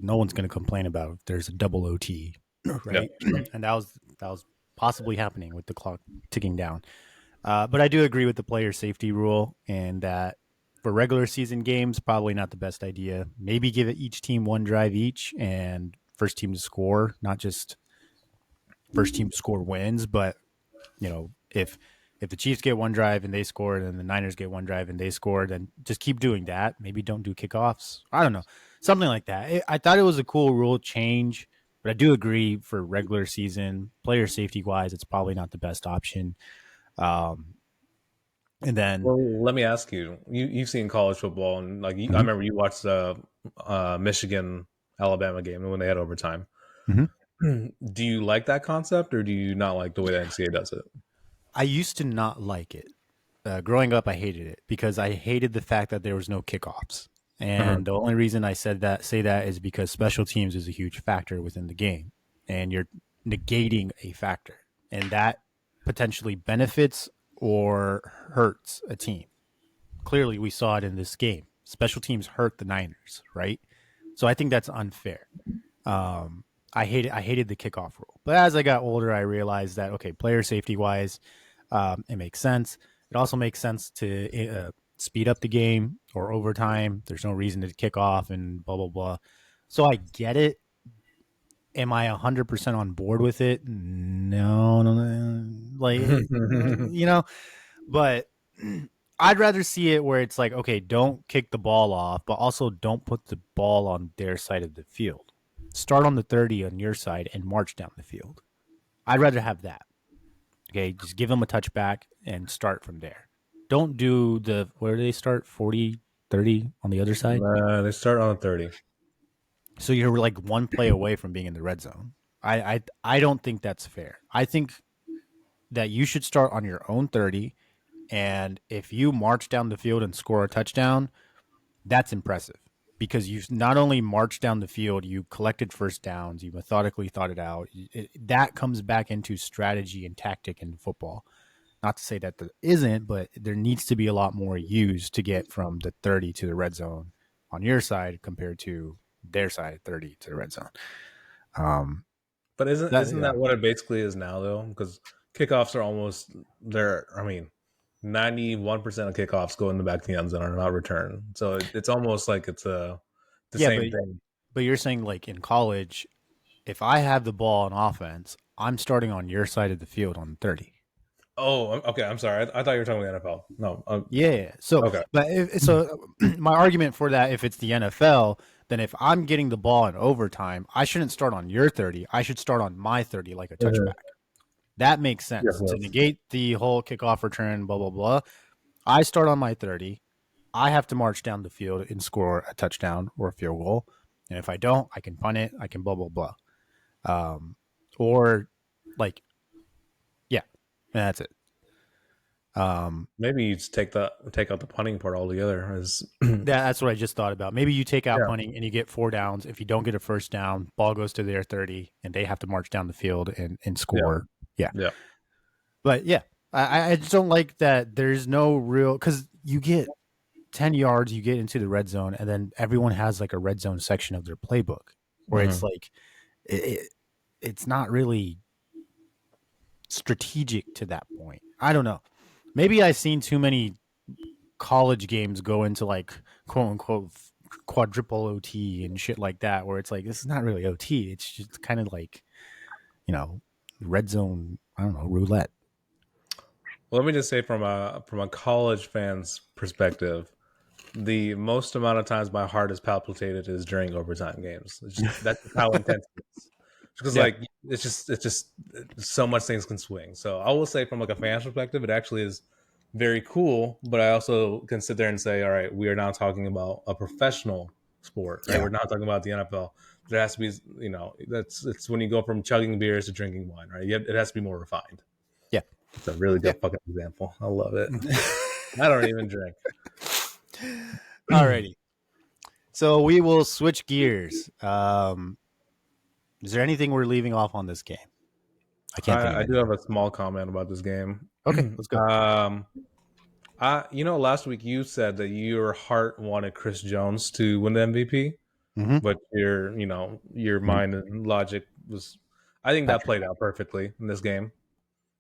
no one's going to complain about if there's a double OT, Yeah. right? And that was possibly happening with the clock ticking down. But I do agree with the player safety rule, and that for regular season games, probably not the best idea. Maybe give it each team one drive each, and first team to score, not just first team to score wins, but if the Chiefs get one drive and they score, and then the Niners get one drive and they score, then just keep doing that. Maybe don't do kickoffs. I don't know, something like that. I thought it was a cool rule change, but I do agree for regular season player safety wise, it's probably not the best option. Um, and then, Well, let me ask you. You've seen college football, and like I mhm, remember you watched the Michigan Alabama game when they had overtime. mhm. Do you like that concept, or do you not like the way the NCAA does it? I used to not like it. Growing up, I hated it because I hated the fact that there was no kickoffs. Uh-huh. And the only reason I say that is because special teams is a huge factor within the game, and you're negating a factor, and that potentially benefits or hurts a team. Clearly, we saw it in this game. Special teams hurt the Niners, right? So I think that's unfair. I hated the kickoff rule, but as I got older, I realized that okay, player safety wise, it makes sense. It also makes sense to speed up the game or overtime. There's no reason to kick off and blah blah blah. So I get it. Am I 100% on board with it? No, no, no. Like but I'd rather see it where it's like, okay, don't kick the ball off, but also don't put the ball on their side of the field. Start on the 30 on your side and march down the field. I'd rather have that. Okay, just give them a touchback and start from there. Don't do the where do they start 40, 30 on the other side. They start on 30. So you're like one play away from being in the red zone. I don't think that's fair. I think that you should start on your own 30, and if you march down the field and score a touchdown, that's impressive because you've not only marched down the field, you collected first downs, you methodically thought it out. That comes back into strategy and tactic in football. Not to say that there isn't, but there needs to be a lot more used to get from the 30 to the red zone on your side compared to their side 30 to the red zone. Um, But isn't that isn't yeah, that what it basically is now though? Because kickoffs are almost they're. I mean, 91% of kickoffs go in the back of the end zone and are not returned. So it's almost like it's the yeah, same thing. but you're saying like in college, if I have the ball on offense, I'm starting on your side of the field on 30. Oh, okay. I'm sorry. I thought you were talking about the NFL. No. Yeah. So, Okay. my argument for that, if it's the NFL, then if I'm getting the ball in overtime, I shouldn't start on your 30. I should start on my 30 like a Mhm. touchback. That makes Yes. sense to Yes. negate the whole kickoff return, blah, blah, blah. I start on my 30. I have to march down the field and score a touchdown or a field goal. And if I don't, I can punt it. I can blah, blah, blah. um, or like yeah, and that's it. Maybe you just take out the punting part altogether. Is That's what I just thought about. Maybe you take out yeah, punting and you get 4 downs. If you don't get a first down, ball goes to their 30, and they have to march down the field and yeah, score. Yeah, yeah. but yeah, I just don't like that. There's no real because you get 10 yards, you get into the red zone, and then everyone has like a red zone section of their playbook where it's Hmm. like it's not really strategic to that point. I don't know. Maybe I've seen too many college games go into like quote unquote quadruple OT and shit like that, where it's like this is not really OT. It's just kind of like you know red zone. I don't know roulette. Well, let me just say from a college fan's perspective, the most amount of times my heart is palpitated is during overtime games. That's just how intense it is. Because Yeah, like it's just so much things can swing. So I will say from like a fan perspective, it actually is very cool. But I also can sit there and say, all right, we are now talking about a professional sport, right? yeah, We're not talking about the NFL. There has to be, that's it's when you go from chugging beers to drinking wine, right? It has to be more refined. yeah, It's a really yeah. good fucking example. I love it. I don't even drink. Alrighty. So we will switch gears. Is there anything we're leaving off on this game? I can't think of I do have anything. a small comment about this game. Okay, let's go. Last week you said that your heart wanted Chris Jones to win the MVP, Mm-hmm. but your mind and logic was. I think that Patrick, played out perfectly in this game.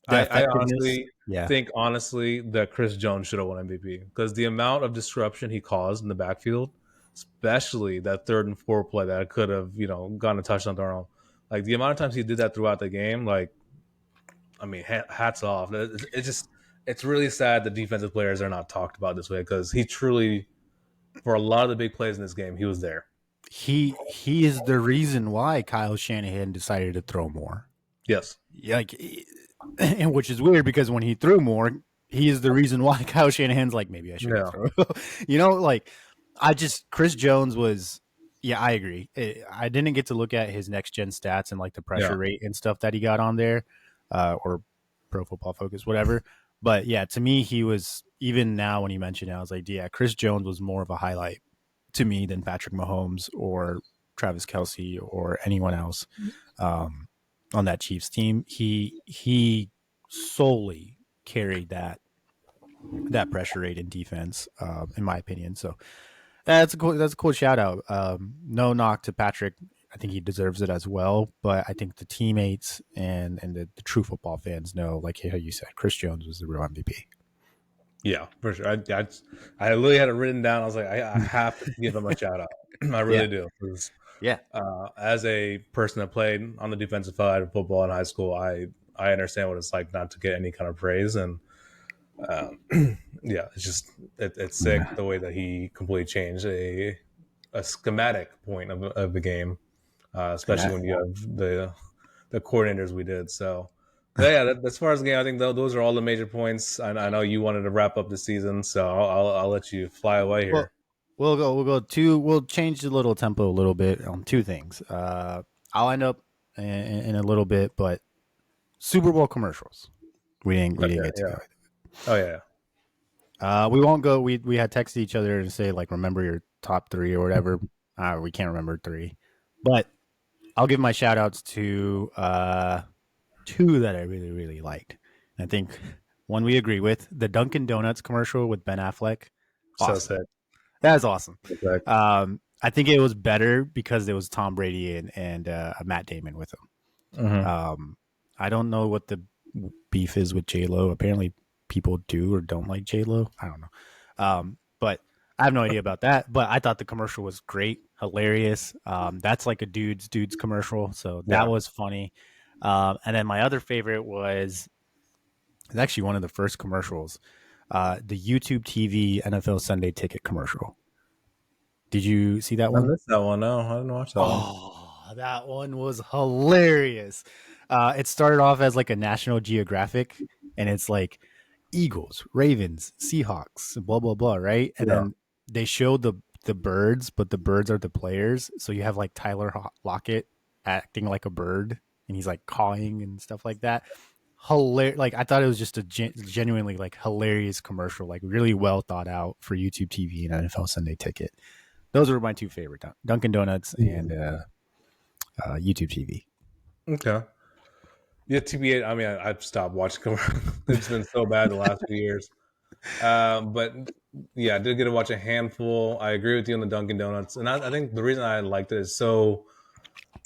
the I effectiveness. honestly Yeah, think that Chris Jones should have won MVP because the amount of disruption he caused in the backfield, especially that third and fourth play that could have gone a touchdown to our own. Like the amount of times he did that throughout the game, like I mean, hats off. It's really sad that defensive players are not talked about this way because he truly, for a lot of the big plays in this game, he was there. he is the reason why Kyle Shanahan decided to throw more. Yes. Like, and which is weird because when he threw more, he is the reason why Kyle Shanahan's like maybe I shouldn't Yeah. throw. Like I just Chris Jones was. Yeah, I agree. I didn't get to look at his next gen stats and like the Yeah. pressure rate and stuff that he got on there, or Pro Football Focus, whatever. But yeah, to me, he was even now when you mentioned it, I was like, yeah, Chris Jones was more of a highlight to me than Patrick Mahomes or Travis Kelsey or anyone else on that Chiefs team. He solely carried that pressure rate in defense, in my opinion. So that's a cool shout out. No knock to Patrick. I think he deserves it as well. But I think the teammates and the true football fans know, like how you said, Chris Jones was the real MVP. Yeah, for sure. I literally had it written down. I was like, I have to give him a shout out. I Yeah, really do. 'Cause, yeah, as a person that played on the defensive side of football in high school, I understand what it's like not to get any kind of praise. And um, yeah, it's sick the way that he completely changed a schematic point of the game, especially yeah. when you have the coordinators we did. So, but yeah, as far as the game, I think those are all the major points. I know you wanted to wrap up the season, so I'll let you fly away Well, here. we'll go two. We'll change the little tempo a little bit on two things. I'll end up in a little bit, but Super Bowl commercials. We didn't Okay, get to yeah. go. Oh yeah, We won't go. We had texted each other and say like remember your top three or whatever. We can't remember three, but I'll give my shout outs to two that I really really liked. I think one we agree with the Dunkin' Donuts commercial with Ben Affleck. so Awesome. sick. That is awesome. So sick. I think it was better because there was Tom Brady and Matt Damon with him. Hmm. I don't know what the beef is with J Lo. Apparently, people do or don't like J Lo. I don't know, but I have no idea about that. But I thought the commercial was great, hilarious. That's like a dude's commercial, so that Yeah. was funny. And then my other favorite was it's actually one of the first commercials, the YouTube TV NFL Sunday Ticket commercial. Did you see that I one? missed that one. No, I didn't watch that one. Oh, that one was hilarious. It started off as like a National Geographic, and it's like Eagles, Ravens, Seahawks, blah blah blah, right? And Yeah. then they showed the birds, but the birds are the players. So you have like Tyler Lockett acting like a bird, and he's like cawing and stuff like that. Hilarious! Like I thought it was just a genuinely like hilarious commercial, like really well thought out for YouTube TV and NFL Sunday Ticket. Those were my two favorite: Dunkin' Donuts and YouTube TV. Okay. Yeah, TBA. I mean, I've stopped watching commercials. It's been so bad the last few years. But yeah, I did get to watch a handful. I agree with you on the Dunkin' Donuts, and I think the reason I liked it is so.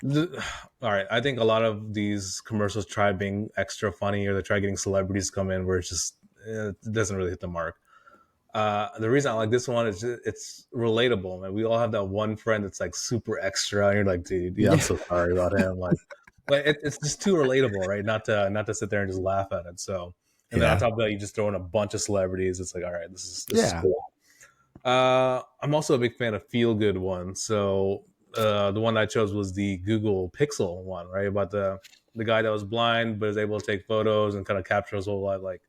All right, I think a lot of these commercials try being extra funny, or they try getting celebrities to come in, where it's just it doesn't really hit the mark. The reason I like this one is it's relatable, man. We all have that one friend that's like super extra, and you're like, dude, yeah, I'm Yeah, so sorry about him. Like, but it's just too relatable, right? Not to sit there and just laugh at it. So, and then on yeah, top of that, you just throw in a bunch of celebrities. It's like, all right, this is yeah, cool. I'm also a big fan of feel good ones. So the one I chose was the Google Pixel one, right? About the guy that was blind but is able to take photos and kind of capture his whole life. Like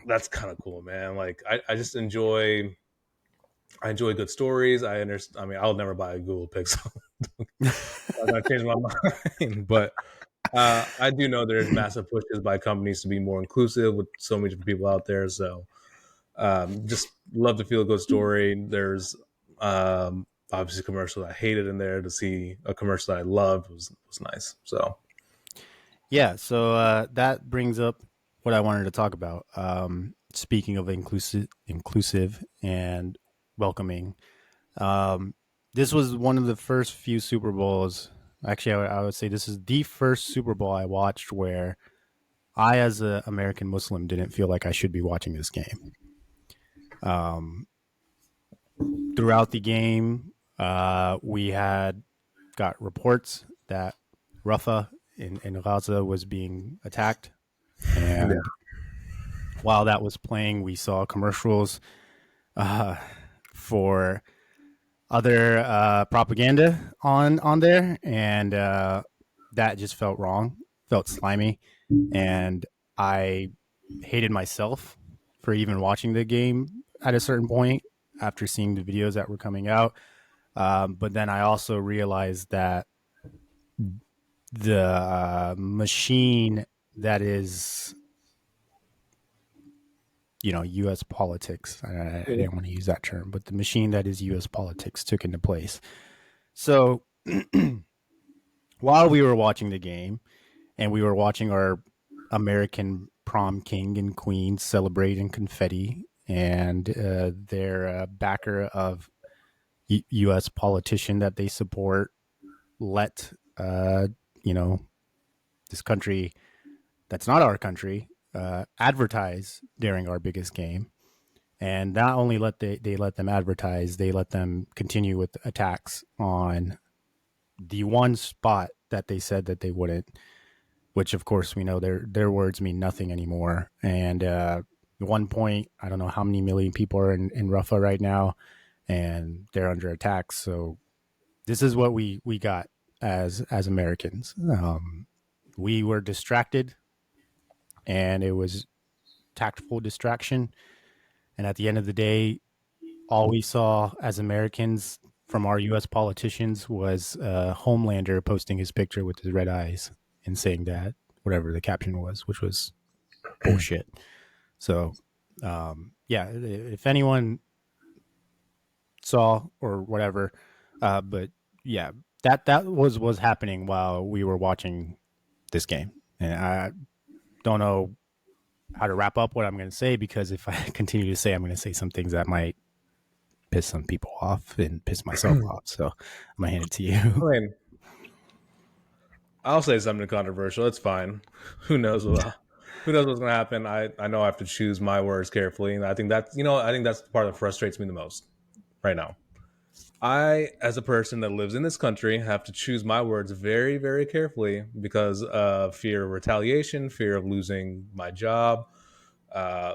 that's kind of cool, man. Like I just enjoy good stories. I understand. I mean, I'll never buy a Google Pixel. I'm gonna change my mind, but I do know there's massive pushes by companies to be more inclusive with so many different people out there. So just love to feel a good story. There's obviously commercials I hated in there. To see a commercial that I loved was nice. So yeah. So that brings up what I wanted to talk about. Speaking of inclusive and welcoming, um, this was one of the first few Super Bowls. Actually, I would say this is the first Super Bowl I watched where I, as an American Muslim, didn't feel like I should be watching this game. Um, Throughout the game, we had got reports that Rafah in Gaza was being attacked. yeah, And while that was playing, we saw commercials uh, for other propaganda on there, and that just felt wrong, felt slimy, and I hated myself for even watching the game at a certain point after seeing the videos that were coming out. But then I also realized that the machine that is, U.S. politics. I didn't want to use that term, but the machine that is U.S. politics took into place. So while we were watching the game and we were watching our American prom king and queen celebrate in confetti, and their backer of U.S. politician that they support let you know this country that's not our country advertise during our biggest game, and not only they let them advertise, they let them continue with attacks on the one spot that they said that they wouldn't, which of course we know their words mean nothing anymore. And at one point, I don't know how many million people are in Rafah right now, and they're under attack. So this is what we got as Americans. We were distracted, and it was tactful distraction. And at the end of the day, all we saw as Americans from our U.S. politicians was Homelander posting his picture with his red eyes and saying that whatever the caption was, which was bullshit. So, yeah, if anyone saw or whatever, but yeah, that was happening while we were watching this game, and I don't know how to wrap up what I'm going to say, because if I continue to say, I'm going to say some things that might piss some people off and piss myself off. So I'm gonna hand it to I you. mean, I'll say something controversial. It's fine. Who knows what who knows what's gonna happen? I know I have to choose my words carefully, and I think that's the part that frustrates me the most right now. I, as a person that lives in this country, have to choose my words very, very carefully because of fear of retaliation, fear of losing my job,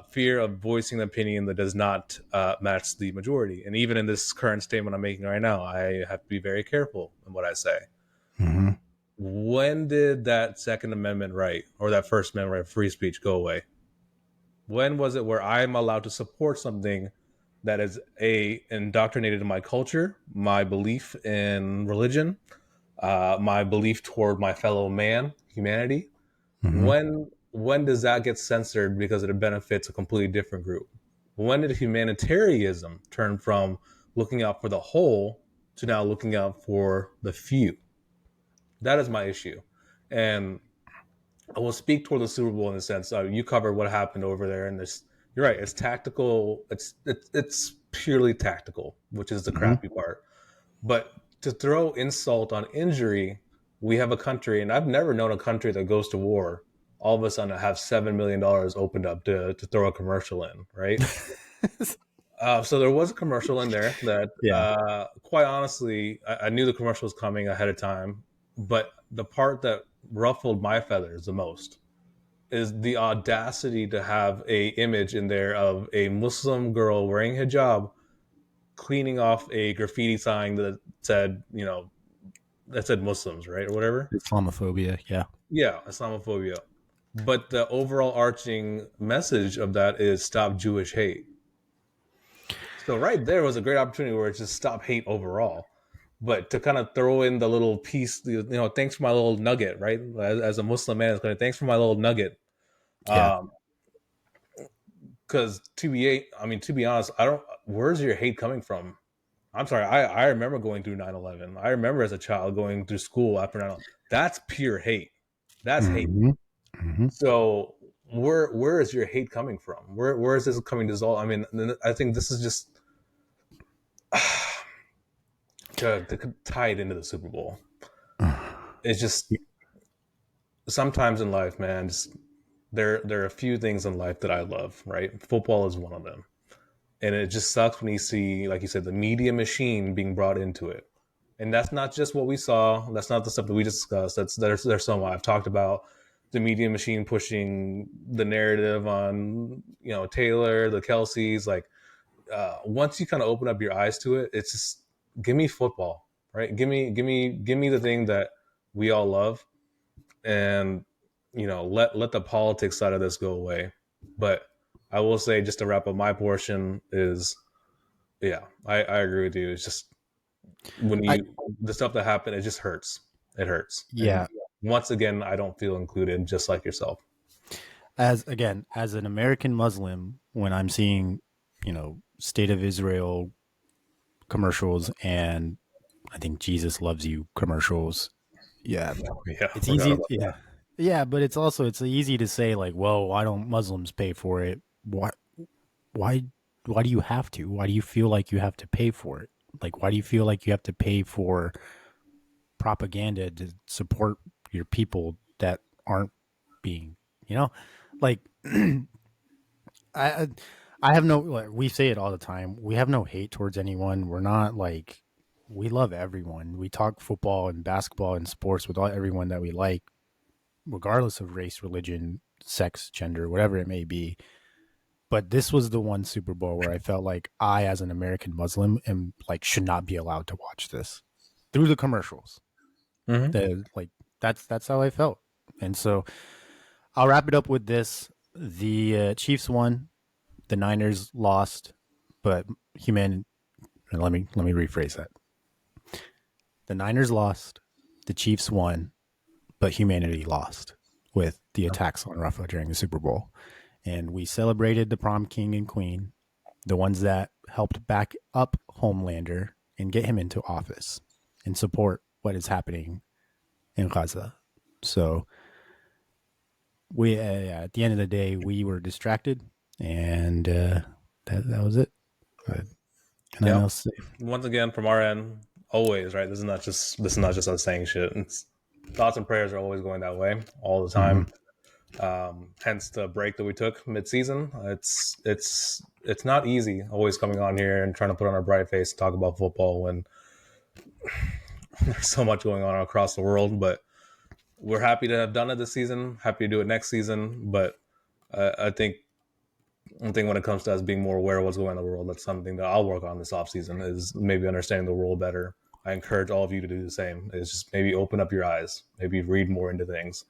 fear of voicing an opinion that does not match the majority. And even in this current statement I'm making right now, I have to be very careful in what I say. Mm-hmm. When did that Second Amendment right or that First Amendment right of free speech go away? When was it where I'm allowed to support something that is indoctrinated in my culture, my belief in religion, my belief toward my fellow man, humanity. Hmm. When does that get censored because it benefits a completely different group? When did humanitarianism turn from looking out for the whole to now looking out for the few? That is my issue. And I will speak toward the Super Bowl in the sense you covered what happened over there, and this you're right. It's tactical. It's purely tactical, which is the Hmm. crappy part. But to throw insult on injury, we have a country, and I've never known a country that goes to war all of a sudden have $7 million opened up to throw a commercial in, right? So there was a commercial in there that, Yeah. quite honestly, I knew the commercial was coming ahead of time, but the part that ruffled my feathers the most is the audacity to have a image in there of a Muslim girl wearing hijab cleaning off a graffiti sign that said, that said Muslims, right, or whatever. Islamophobia. Yeah. Yeah, Islamophobia. But the overall arching message of that is stop Jewish hate. So right there was a great opportunity where it's just stop hate overall. But to kind of throw in the little piece, thanks for my little nugget, right? As a Muslim man, it's going to thanks for my little nugget. Yeah. Um, because to be honest, I don't. Where's your hate coming from? I'm sorry. I remember going through 9/11. I remember as a child going through school after 9/11. That's pure hate. That's hate. Hmm. Hmm. So where is your hate coming from? Where is this coming to dissolve? I mean, I think this is just to tie it into the Super Bowl. It's just sometimes in life, man. There are a few things in life that I love. Right, football is one of them, and it just sucks when you see, like you said, the media machine being brought into it. And that's not just what we saw. That's not the stuff that we discussed. There's some I've talked about the media machine pushing the narrative on Taylor, the Kelseys. Like once you kind of open up your eyes to it, it's just give me football, right? Give me the thing that we all love, and let the politics side of this go away. But I will say, just to wrap up my portion, is yeah, I agree with you. It's just when I the stuff that happened, it just hurts. It hurts. And Yeah. once again, I don't feel included, just like yourself. As an American Muslim, when I'm seeing, State of Israel commercials and I think Jesus loves you commercials, yeah, Yeah, I it's forgot easy. about Yeah. that. Yeah, but it's easy to say like, well, why don't Muslims pay for it? Why why do you have to? Why do you feel like you have to pay for it? Like why do you feel like you have to pay for propaganda to support your people that aren't being, you know? Like I I have no like we say it all the time. We have no hate towards anyone. We're not like we love everyone. We talk football and basketball and sports with everyone that we like, regardless of race, religion, sex, gender, whatever it may be. But this was the one Super Bowl where I felt like I, as an American Muslim, am like should not be allowed to watch this through the commercials. Mm-hmm. Like that's how I felt, and so I'll wrap it up with this: the Chiefs won, the Niners lost, but human. Let me rephrase that: the Niners lost, the Chiefs won, but humanity lost with the attacks on Rafa during the Super Bowl. And we celebrated the prom king and queen, the ones that helped back up Homelander and get him into office and support what is happening in Gaza. So at the end of the day, we were distracted, and that was it. Uh, nothing Yep. else to say. Once again, from our end, always right. This is not just us saying shit. It's, thoughts and prayers are always going that way all the Mm-hmm. time. Hence the break that we took mid-season. It's not easy always coming on here and trying to put on our bright face and talk about football when there's so much going on across the world. But we're happy to have done it this season. Happy to do it next season. But I think one thing when it comes to us being more aware of what's going on in the world, that's something that I'll work on this off season is maybe understanding the world better. I encourage all of you to do the same. Is just maybe open up your eyes, maybe read more into things.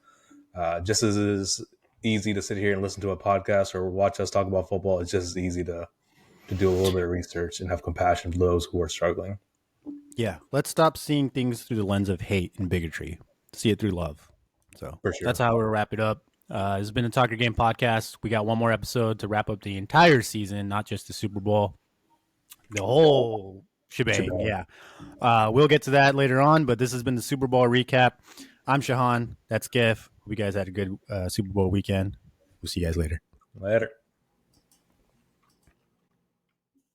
Just as it is easy to sit here and listen to a podcast or watch us talk about football, it's just as easy to do a little bit of research and have compassion for those who are struggling. Yeah, let's stop seeing things through the lens of hate and bigotry. See it through love. So For that's sure. how we'll wrap it up. It's been a Talker Game podcast. We got one more episode to wrap up the entire season, not just the Super Bowl, the whole shebang. Shebang. Yeah. We'll get to that later on, but this has been the Super Bowl recap. I'm Shahan. That's Gif. Hope you guys had a good Super Bowl weekend. We'll see you guys later. Later.